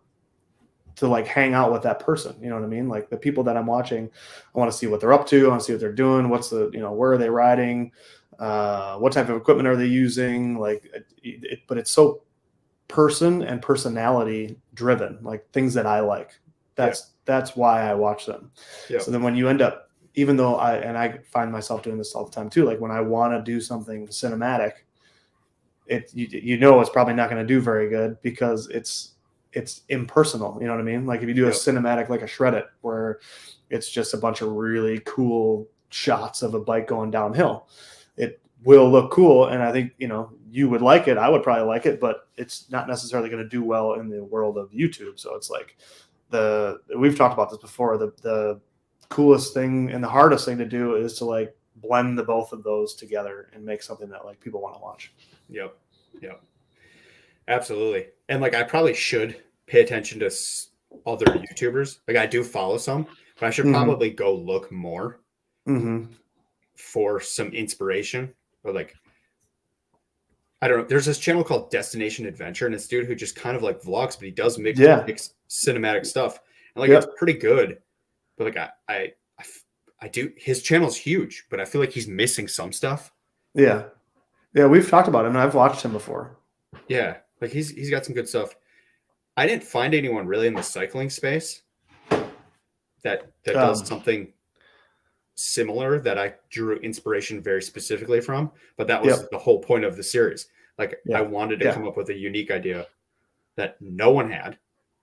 to like hang out with that person. You know what I mean? Like the people that I'm watching, I want to see what they're up to. I want to see what they're doing. What's the, where are they riding? What type of equipment are they using? Like, but it's so person and personality driven, like things that I like. That's why I watch them. Yeah. So then when you end up, even though I find myself doing this all the time too, like when I want to do something cinematic, it's probably not going to do very good because it's impersonal. You know what I mean? Like if you do a cinematic, like a Shred It, where it's just a bunch of really cool shots of a bike going downhill, it will look cool. And I think, you would like it. I would probably like it, but it's not necessarily going to do well in the world of YouTube. So it's like we've talked about this before. The coolest thing and the hardest thing to do is to like blend the both of those together and make something that like people want to watch. Yep. Absolutely. And like, I probably should pay attention to other YouTubers. Like I do follow some, but I should probably go look more for some inspiration, or like, I don't know. There's this channel called Destination Adventure, and it's dude who just kind of like vlogs, but he does mix cinematic stuff, and like it's pretty good. But like I do. His channel's huge, but I feel like he's missing some stuff. Yeah, we've talked about him, and I've watched him before. Yeah, like he's got some good stuff. I didn't find anyone really in the cycling space that does something similar that I drew inspiration very specifically from, but that was the whole point of the series. Like I wanted to come up with a unique idea that no one had,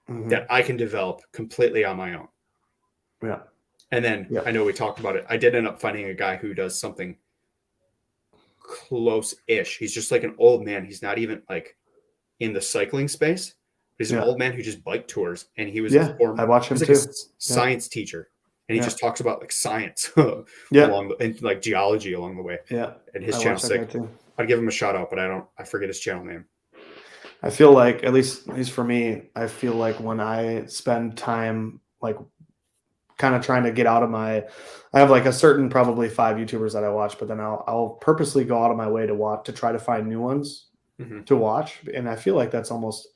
that I can develop completely on my own. Yeah. And then I know we talked about it. I did end up finding a guy who does something close-ish. He's just like an old man. He's not even like in the cycling space. He's an old man who just bike tours, and he was I watch him too. A science teacher. And he just talks about like science and like geology along the way. Yeah. And his channel's sick. I'd give him a shout out, but I forget his channel name. I feel like, at least for me, I feel like when I spend time like kind of trying to get out of I have like a certain probably 5 YouTubers that I watch, but then I'll purposely go out of my way to try to find new ones to watch. And I feel like that's almost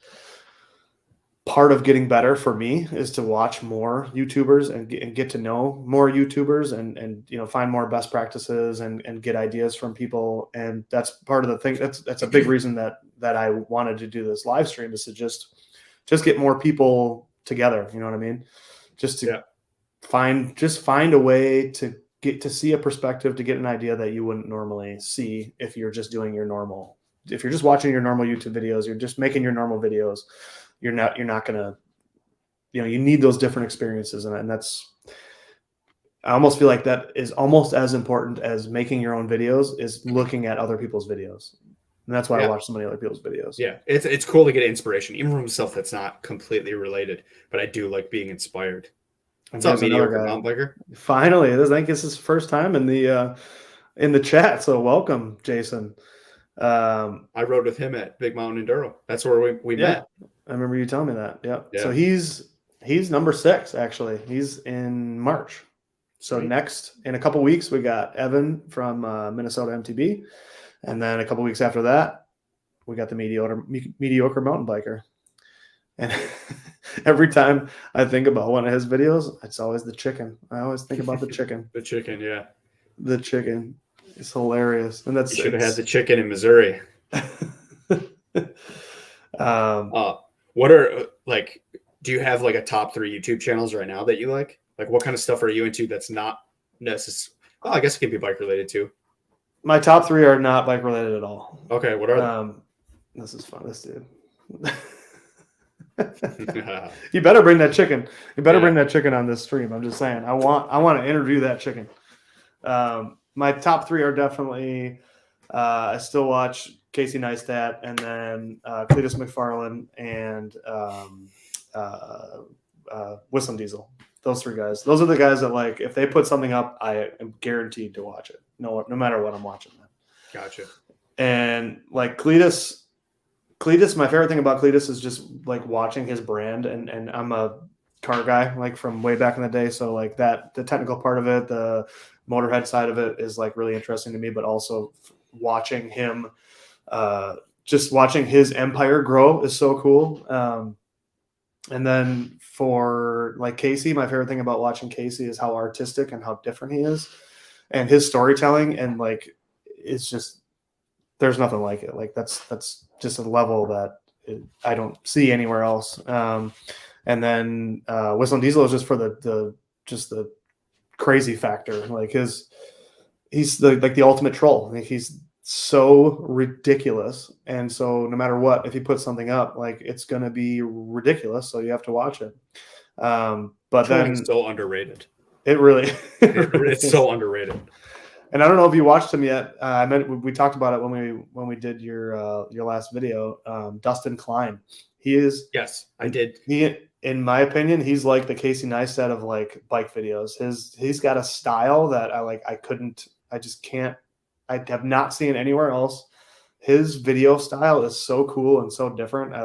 part of getting better for me is to watch more YouTubers and get to know more YouTubers and find more best practices and get ideas from people. And that's part of the thing. That's a big reason that I wanted to do this live stream, is to just get more people together. You know what I mean? Just to find a way to get to see a perspective, to get an idea that you wouldn't normally see if you're just watching your normal YouTube videos, you're just making your normal videos. You're not gonna, you need those different experiences, and that's, I almost feel like that is almost as important as making your own videos, is looking at other people's videos. And that's why I watch so many other people's videos. Yeah, it's cool to get inspiration, even from stuff that's not completely related, but I do like being inspired. What's up, mediocre mountain biker? Finally, I think this is his first time in the chat, so welcome, Jason. I rode with him at Big Mountain Enduro. That's where we met. I remember you telling me that. Yeah. So he's number 6, actually. He's in March. So next, in a couple weeks, we got Evan from Minnesota MTB, and then a couple weeks after that, we got the mediocre mountain biker. And every time I think about one of his videos, it's always the chicken. I always think about the chicken. The chicken, yeah. The chicken. It's hilarious. And that's, you should have had the chicken in Missouri. What are, like, do you have like a top 3 YouTube channels right now that you like? Like, what kind of stuff are you into that's not necessarily, well, I guess it can be bike related too. My top 3 are not bike related at all. Okay, what are they? This is fun, this dude. You better bring that chicken. You better bring that chicken on this stream. I'm just saying. I want to interview that chicken. My top 3 are definitely, I still watch Casey Neistat, and then Cletus McFarlane, and Whistling Diesel. Those 3 guys. Those are the guys that, like, if they put something up, I am guaranteed to watch it. No matter what I'm watching. Gotcha. And like Cletus, my favorite thing about Cletus is just like watching his brand, and I'm a car guy, like, from way back in the day. So like that, the technical part of it, the motorhead side of it is like really interesting to me, but also watching him, just watching his empire grow is so cool. And then for like Casey, my favorite thing about watching Casey is how artistic and how different he is, and his storytelling, and like, it's just, there's nothing like it. Like that's just a level that I don't see anywhere else. And then Whistling Diesel is just for the crazy factor. Like he's the ultimate troll. Like, he's so ridiculous, and so no matter what, if he puts something up, like, it's gonna be ridiculous, so you have to watch it. But then so underrated. It really it's so underrated. And I don't know if you watched him yet. We talked about it when we did your last video. Dustin Klein. Yes, I did. He, in my opinion, he's like the Casey Neistat of like bike videos. He's got a style that I have not seen anywhere else. His video style is so cool and so different.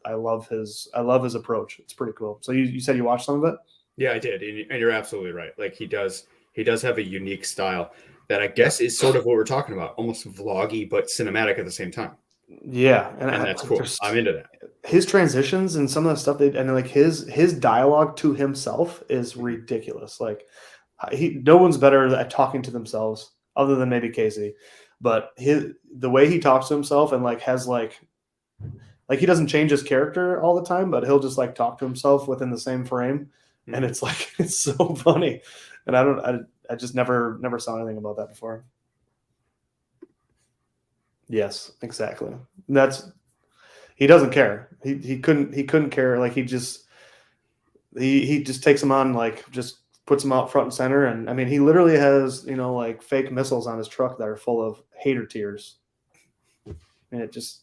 I love his approach. It's pretty cool. So you said you watched some of it? Yeah, I did, and you're absolutely right. Like, he does have a unique style that I guess is sort of what we're talking about, almost vloggy but cinematic at the same time. Yeah, and that's cool. I'm into that. His transitions and some of the stuff and like his dialogue to himself is ridiculous. Like, no one's better at talking to themselves other than maybe Casey, but the way he talks to himself, and like has like he doesn't change his character all the time, but he'll just like talk to himself within the same frame. Mm-hmm. And it's like, it's so funny. And I just never saw anything about that before. Yes, exactly. He doesn't care. He couldn't care. Like, he just takes them on, like, just puts them out front and center. And I mean, he literally has, like, fake missiles on his truck that are full of hater tears. And it's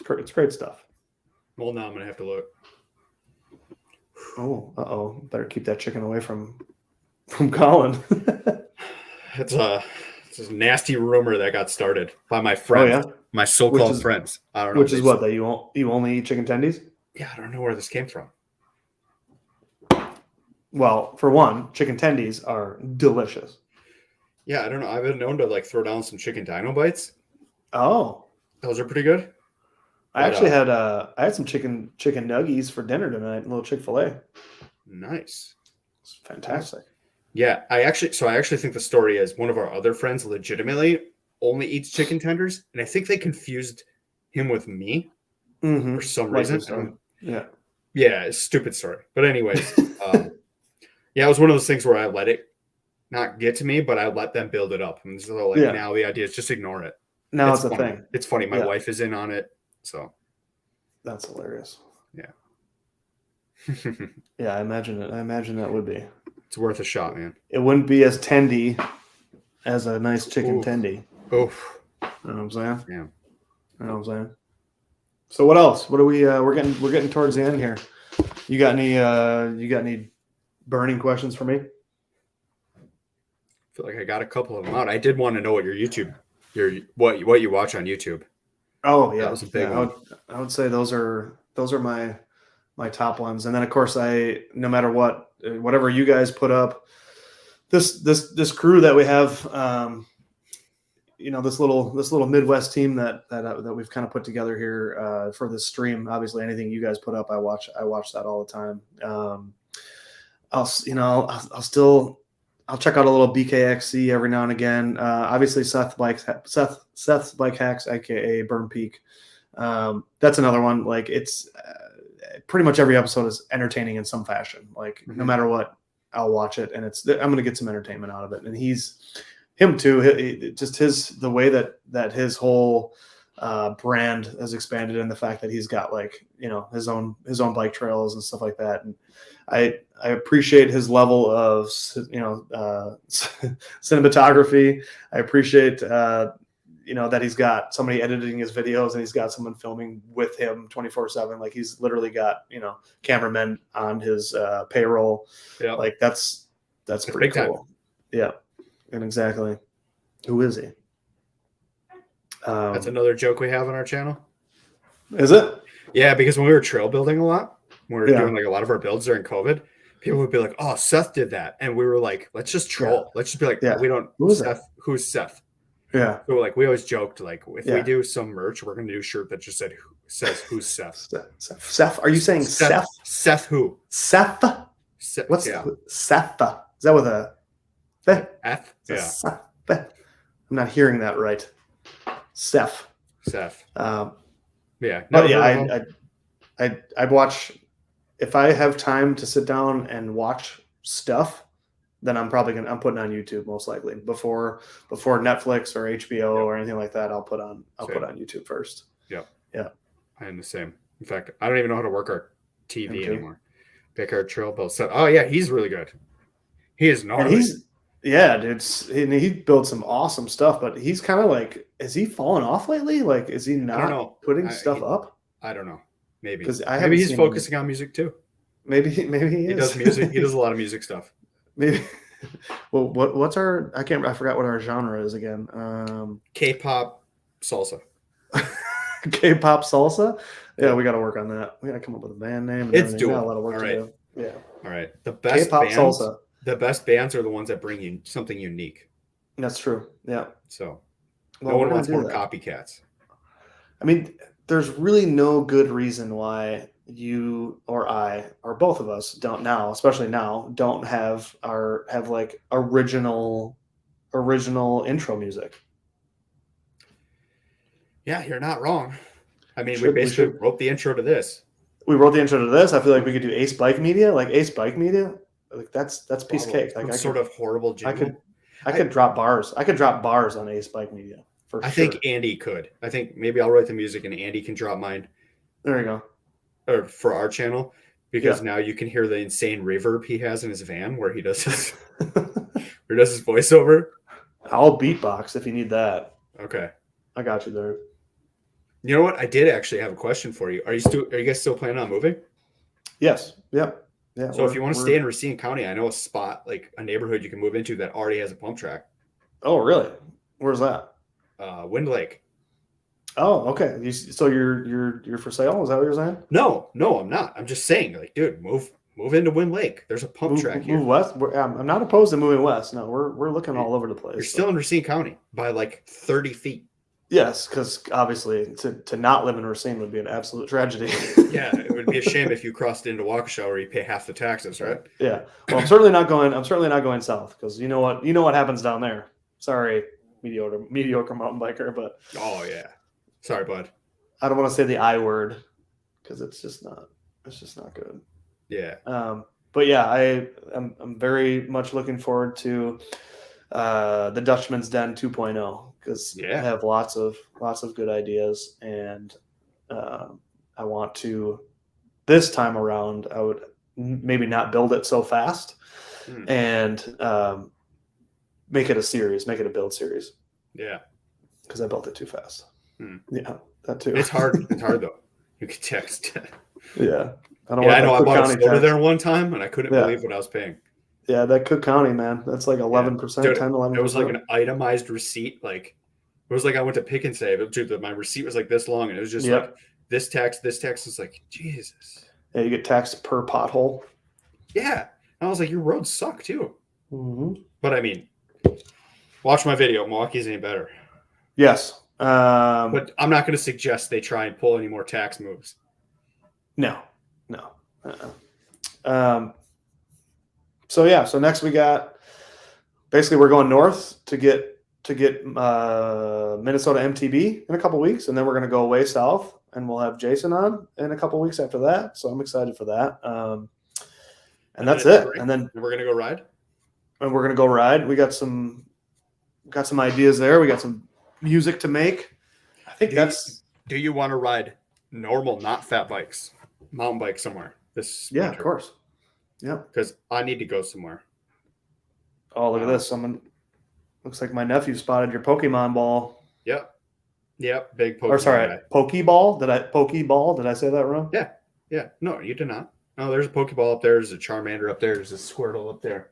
great stuff. Well, now I'm going to have to look. Oh, better keep that chicken away from Collin. It's a nasty rumor that got started by my friends, my so-called friends. I don't know. Which is what, that you only eat chicken tendies? Yeah, I don't know where this came from. Well, for one, chicken tendies are delicious. Yeah, I don't know. I've been known to like throw down some chicken dino bites. Oh, those are pretty good. I actually had I had some chicken nuggies for dinner tonight, a little Chick-fil-A. Nice. It's fantastic. Yeah, I actually think the story is one of our other friends legitimately only eats chicken tenders, and I think they confused him with me for some reason. Yeah. Yeah, it's a stupid story. But anyways, yeah, it was one of those things where I let it not get to me, but I let them build it up. And so now the idea is just ignore it. Now it's a funny. thing. It's funny. My wife is in on it, so that's hilarious. Yeah. Yeah, I imagine it. I imagine that would be. It's worth a shot, man. It wouldn't be as tendy as a nice chicken tendy. Oof. You know what I'm saying? Yeah. You know what I'm saying? So what else? What are we we're getting towards the end here. You got any burning questions for me? I feel like I got a couple of them out. I did want to know what what you watch on YouTube. Oh yeah. That was a big one. I would say those are my top ones. And then of course no matter whatever you guys put up, this crew that we have, this little Midwest team that we've kind of put together here for this stream. Obviously, anything you guys put up, I watch that all the time. I'll check out a little BKXC every now and again. Obviously, Seth's Bike Hacks, aka Burn Peak. That's another one. Like it's pretty much every episode is entertaining in some fashion. Like no matter what, I'll watch it, and I'm going to get some entertainment out of it. And him too. The way that his whole brand has expanded, and the fact that he's got his own bike trails and stuff like that. And I appreciate his level of cinematography. I appreciate that he's got somebody editing his videos and he's got someone filming with him 24/7. Like he's literally got cameramen on his payroll. Yeah. Like that's pretty cool. Time. Yeah. And exactly. Who is he? That's another joke we have on our channel. Is it? Yeah, because when we were trail building a lot, when we were doing a lot of our builds during COVID, people would be like, "Oh, Seth did that," and we were like, "Let's just troll. Yeah. Let's just be like, we don't. Who's Seth? Who's Seth?" Yeah. So we always joked if we do some merch, we're gonna do a shirt that just says who's Seth. Seth? Are you saying Seth? Seth who? Seth? What's Seth? Is that with a F? Yeah. I'm not hearing that right. Seth. Yeah. But yeah, I'd watch if I have time to sit down and watch stuff, then I'm putting on YouTube most likely before Netflix or HBO or anything like that. I'll put on YouTube first. Yep. Yeah. I am the same. In fact, I don't even know how to work our TV anymore. Pick our trail build. So, oh yeah, he's really good. He is gnarly. Dude. He built some awesome stuff, but he's kind of like, is he falling off lately? Like, is he not putting stuff up? I don't know. Maybe because maybe he's focusing on music too. Maybe he is. He does music. He does a lot of music stuff. Maybe. Well, what's our? I forgot what our genre is again. K-pop salsa. K-pop salsa. Yeah, we got to work on that. We got to come up with a band name. And it's doable. We got a lot of work to do. Yeah. All right. The best K-pop salsa. The best bands are the ones that bring you something unique. That's true. Yeah. So no one wants more copycats. I mean, there's really no good reason why you or I or both of us don't have like original intro music. Yeah, you're not wrong. I mean, we basically wrote the intro to this. We wrote the intro to this. I feel like we could do Ace Bike Media, like that's piece of cake. Like sort of horrible jingle. I could drop bars. I could drop bars on Ace Bike Media for sure. I think Andy could. I think maybe I'll write the music and Andy can drop mine. There you go. Or for our channel, because now you can hear the insane reverb he has in his van where he does his voiceover. I'll beatbox if you need that. Okay. I got you there. You know what? I did actually have a question for you. Are you guys still planning on moving? Yes. Yep. Yeah. So if you want to stay in Racine County, I know a spot, like a neighborhood you can move into that already has a pump track. Oh, really? Where's that? Wind Lake. Oh, okay. So you're for sale? Is that what you're saying? No, I'm not. I'm just saying, like, dude, move into Wind Lake. There's a pump track here. Move west. I'm not opposed to moving west. No, we're looking all over the place. You're still in Racine County by like 30 feet. Yes, because obviously to not live in Racine would be an absolute tragedy. Yeah, it would be a shame if you crossed into Waukesha where you pay half the taxes, right? Yeah. Well, I'm certainly not going south because you know what happens down there. Sorry, mediocre mountain biker, but Oh yeah. Sorry, bud. I don't want to say the I word because it's just not good. Yeah. But yeah, I'm very much looking forward to the Dutchman's Den 2.0 because I have lots of good ideas, and I want to this time around. I would maybe not build it so fast and make it a build series. Yeah, because I built it too fast. Yeah, that too. It's hard. It's hard though. You can text. Yeah. I know. I bought a soda there one time, and I couldn't believe what I was paying. Yeah, that Cook County, man. That's like 11%, 10-11%. It was like an itemized receipt. Like, it was like I went to Pick and Save. My receipt was like this long, and it was just like this text. This text is like, Jesus. Yeah, you get taxed per pothole. Yeah. And I was like, your roads suck too. Mm-hmm. But I mean, watch my video. Milwaukee's any better. Yes. But I'm not going to suggest they try and pull any more tax moves. No. So next we got basically we're going north to get Minnesota MTB in a couple weeks, and then we're going to go way south, and we'll have Jason on in a couple weeks after that. So I'm excited for that. And that's it. And then we're going to go ride. And we're going to go ride. We got some ideas there. We got some music to make. I think do you want to ride normal, not fat bikes, mountain bike somewhere this winter? Of course. Yeah. Because I need to go somewhere. Oh, look at this. Looks like my nephew spotted your Pokemon ball. Yep. Big Pokemon. Or sorry, Pokeball. Did I say that wrong? Yeah. No, you did not. No, there's a Pokeball up there. There's a Charmander up there. There's a Squirtle up there.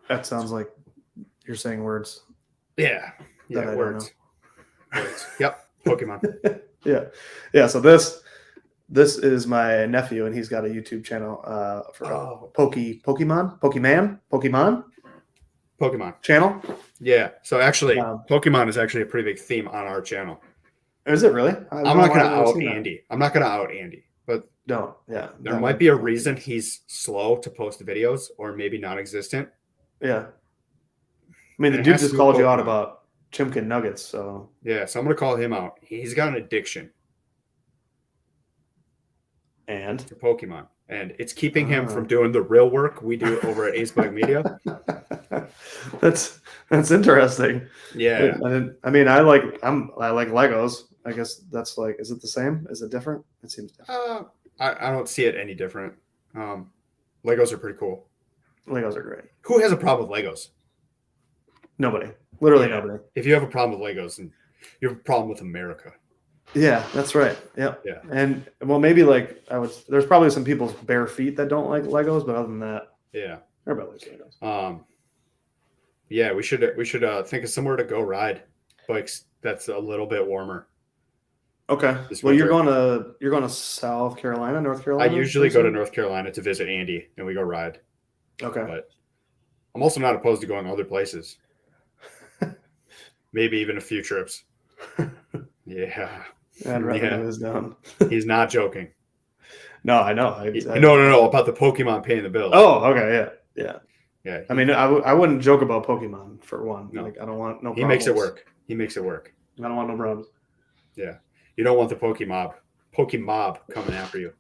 That sounds like you're saying words. Yeah, words. Yep, Pokemon. Yeah. So this is my nephew, and he's got a YouTube channel for Pokemon channel. Yeah. So actually, Pokemon is actually a pretty big theme on our channel. Is it really? I'm not going to out Andy. I'm not going to out Andy, but don't. Yeah. There might be a reason he's slow to post videos, or maybe non-existent. Yeah. I mean, the dude just called you out about Chimkin Nuggets, so. Yeah, so I'm going to call him out. He's got an addiction. And? To Pokemon. And it's keeping him from doing the real work we do over at Ace Bike Media. That's interesting. Yeah. I mean, I like Legos. I guess that's like, is it the same? Is it different? It seems different. I don't see it any different. Legos are pretty cool. Legos are great. Who has a problem with Legos? Nobody. Literally nobody. If you have a problem with Legos, then you have a problem with America. Yeah, that's right. Yeah. And well, maybe there's probably some people's bare feet that don't like Legos, but other than that, everybody likes Legos. Yeah, we should think of somewhere to go ride bikes that's a little bit warmer. Okay. Well, you're going to South Carolina, North Carolina? I usually go to North Carolina to visit Andy, and we go ride. Okay. But I'm also not opposed to going other places. Maybe even a few trips. Yeah. And revenue is down. He's not joking. No, I know. No, about the Pokemon paying the bills. Oh, okay, yeah. I mean, I wouldn't joke about Pokemon for one. No. Like, I don't want no problems. He makes it work. I don't want no problems. Yeah. You don't want the Pokemob coming after you.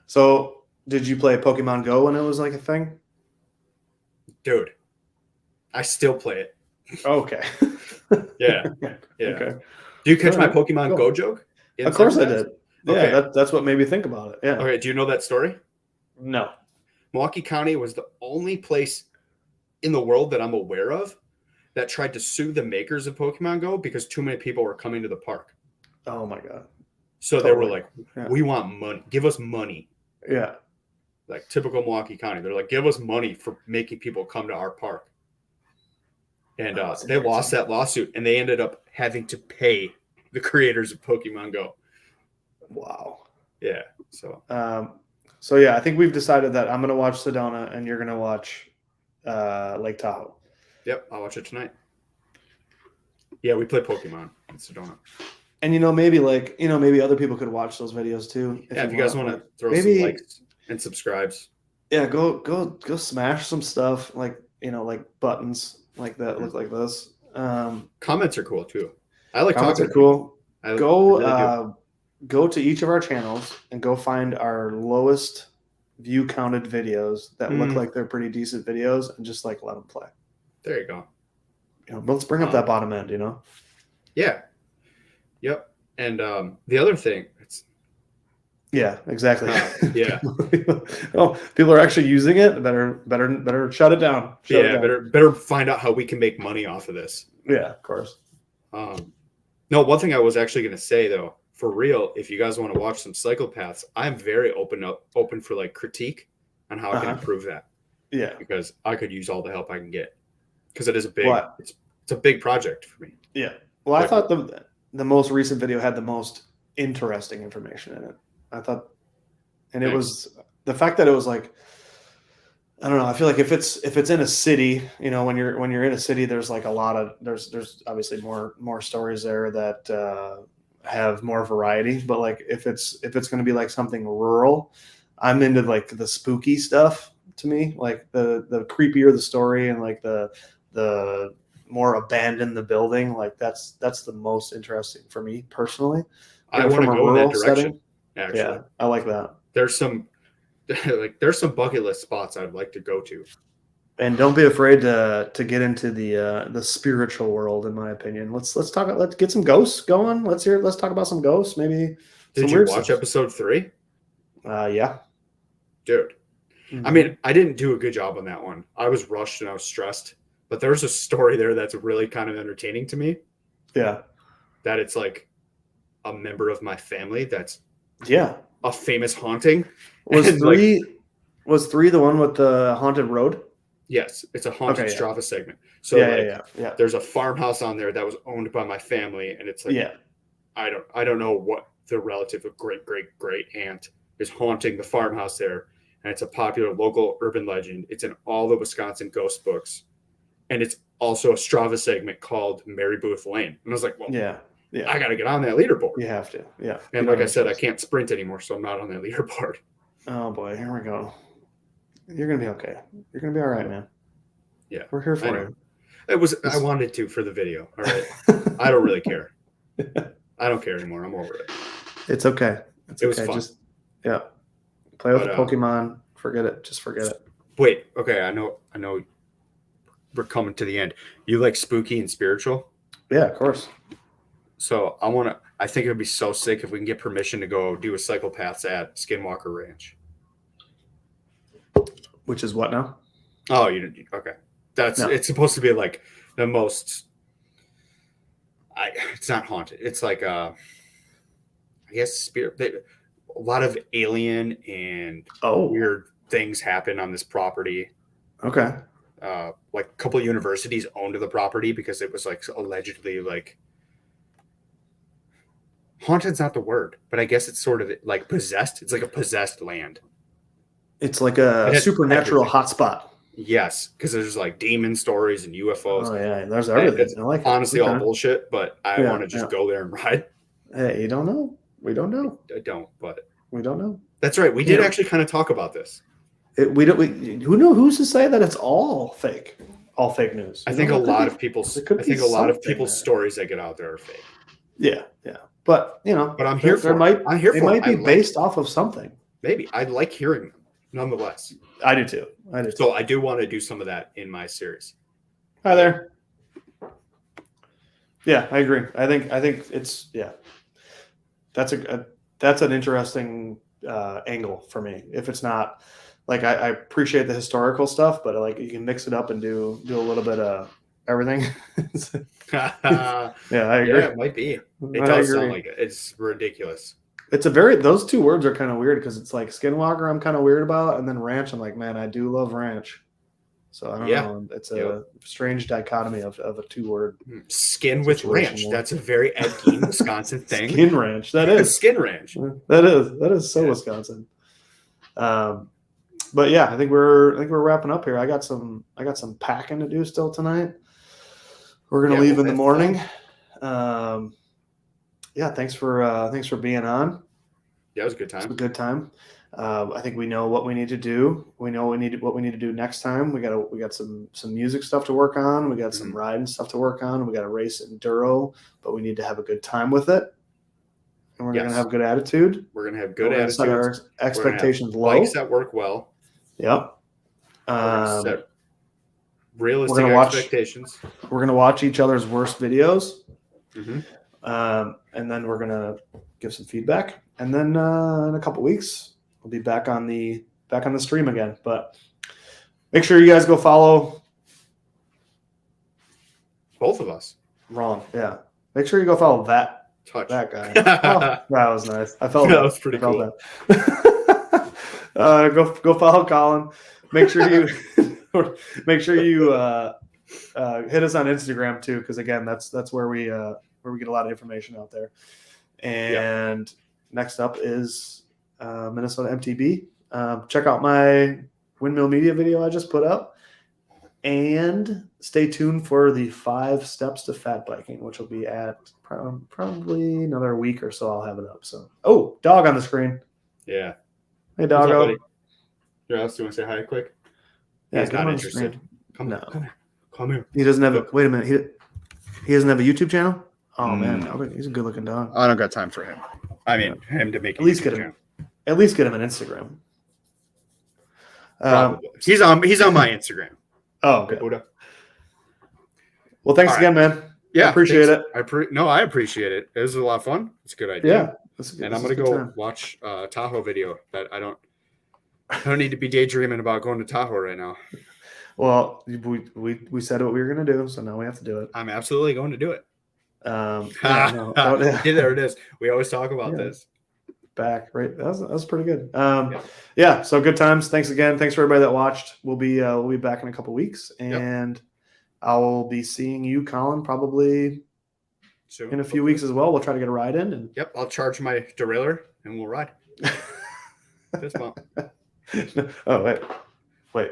So, did you play Pokemon Go when it was like a thing? Dude, I still play it. Okay. Yeah. Okay. Do you catch my Pokemon Go joke? Of course I did. Okay. Yeah, that's what made me think about it. Yeah. Okay, do you know that story? No. Milwaukee County was the only place in the world that I'm aware of that tried to sue the makers of Pokemon Go because too many people were coming to the park. Oh my God. So they were like, we want money. Give us money. Yeah. Like typical Milwaukee County. They're like, give us money for making people come to our park. And they lost that lawsuit, and they ended up having to pay the creators of Pokemon Go. Wow. Yeah. So yeah, I think we've decided that I'm going to watch Sedona, and you're going to watch Lake Tahoe. Yep, I'll watch it tonight. Yeah, we play Pokemon in Sedona. And maybe maybe other people could watch those videos too. If you guys want to throw maybe, some likes and subscribes. Yeah, go smash some stuff like buttons like that look like this. Comments are cool too. I like comments talking. Are cool. Really go to each of our channels and go find our lowest view counted videos that look like they're pretty decent videos and just let them play. There you go. Let's bring up that bottom end, Yeah. Yep. And the other thing, yeah, exactly. Yeah. Oh, people are actually using it. Better shut it down. Better find out how we can make money off of this. Yeah, of course. No, one thing I was actually going to say though, for real, if you guys want to watch some psychopaths, I'm very open for critique on how I can improve that. Yeah, because I could use all the help I can get because it is it's a big project for me. Yeah. Well, I thought the most recent video had the most interesting information in it. I thought, and it was the fact that it was I don't know. I feel like if it's in a city, when you're in a city, there's a lot of there's obviously more stories there that have more variety. But if it's going to be something rural, I'm into the spooky stuff. To me, the creepier the story and the more abandoned the building, that's the most interesting for me personally. I want to go in that direction. Actually, yeah, I like that. There's some there's some bucket list spots I'd like to go to. And don't be afraid to get into the spiritual world. In my opinion, let's get some ghosts going. Let's talk about some ghosts. Maybe. Did you watch episode 3? Yeah, dude. I mean, I didn't do a good job on that one. I was rushed and I was stressed. But there's a story there that's really kind of entertaining to me. Yeah, that it's a member of my family that's a famous haunting. Was 3 the one with the haunted road? Yes, it's a haunted Strava segment. So there's a farmhouse on there that was owned by my family, and it's I don't know what the relative of great aunt is haunting the farmhouse there, and it's a popular local urban legend. It's in all the Wisconsin ghost books, and it's also a Strava segment called Mary Booth Lane. And I was like, well, I got to get on that leaderboard. You have to, yeah. And like I said, I can't sprint anymore, so I'm not on that leaderboard. Oh boy, here we go. You're gonna be okay. You're gonna be all right, man. Yeah, we're here for you. I wanted to for the video. All right, I don't really care. I don't care anymore. I'm over it. It's okay. It was fun. Just play with the Pokemon. Forget it. Just forget it. Wait. Okay. I know. We're coming to the end. You like spooky and spiritual? Yeah, of course. So I think it would be so sick if we can get permission to go do a psychopaths at Skinwalker Ranch. Which is what now? Oh, you didn't. Okay. It's supposed to be the most. It's not haunted. It's I guess spirit. A lot of alien and weird things happen on this property. Okay. A couple of universities owned the property because it was allegedly haunted's not the word, but I guess it's sort of possessed. It's a possessed land. It's a supernatural hotspot. Yes, because there's demon stories and UFOs. Oh yeah, there's everything. It's honestly all bullshit, but I want to just go there and ride. Hey, you don't know. We don't know. I don't, but we don't know. That's right. We did actually kind of talk about this. Who's to say that it's all fake? All fake news. I think a lot of people's stories that get out there are fake. Yeah. But But I'm here for it. It might be based off of something. Maybe. I like hearing them, nonetheless. I do too. So I do want to do some of that in my series. Hi there. Yeah, I agree. I think it's That's an interesting angle for me. If it's not I appreciate the historical stuff, but you can mix it up and do a little bit of everything. Yeah, I agree. Yeah, it might be. It does sound like it. It's ridiculous. Those two words are kind of weird because it's Skinwalker I'm kind of weird about, and then ranch I'm man, I do love ranch. So I don't know. It's a strange dichotomy of a 2-word skin with ranch. That's a very Ed Gein, Wisconsin thing. Skin ranch. That is skin ranch. That is so Wisconsin. But yeah, I think we're wrapping up here. I got some packing to do still tonight. We're gonna leave in the morning. Yeah, thanks for being on. Yeah, it was a good time. It was a good time. I think we know what we need to do. We know what we need to do next time. We got some music stuff to work on. We got some riding stuff to work on. We got to race enduro, but we need to have a good time with it. And we're going to have a good attitude. We're going to have good attitudes. Set our expectations low. Bikes that work well. Yep. Set realistic expectations. We're going to watch each other's worst videos. Mm-hmm. And then we're going to give some feedback. And then in a couple weeks, we'll be back on the stream again. But make sure you guys go follow both of us. Wrong. Yeah. Make sure you go follow that guy. Oh, that was nice. I felt that was pretty cool. Go follow Collin. Make sure you hit us on Instagram too, because again, that's where we get a lot of information out there. And next up is Minnesota MTB. Check out my Windmill Media video I just put up. And stay tuned for the 5 steps to fat biking, which will be at probably another week or so. I'll have it up. So, dog on the screen. Yeah. Hey, doggo. Your house, do you want to say hi quick? Yeah, he's not interested. Come here. He doesn't have wait a minute. He doesn't have a YouTube channel? Oh man, he's a good looking dog. I don't got time for him. I mean, him to make at least get him an Instagram. He's on my Instagram. Oh, good. Well, thanks again, man. Yeah, I appreciate it. I appreciate it. It was a lot of fun. It's a good idea. Yeah, and I'm gonna go watch Tahoe video. That I don't need to be daydreaming about going to Tahoe right now. Well, we said what we were gonna do, so now we have to do it. I'm absolutely going to do it. Yeah, there it is. We always talk about this. Back right. That was pretty good. So good times. Thanks again. Thanks for everybody that watched. We'll be back in a couple weeks, and I will be seeing you, Collin, probably soon, in a few weeks as well. We'll try to get a ride in. And I'll charge my derailleur and we'll ride. Fist bump. Oh wait.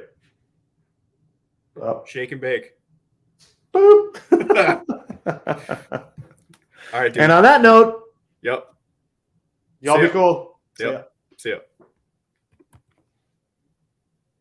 Oh. Shake and bake. Boop. All right, dude. And on that note, Y'all be cool. See ya.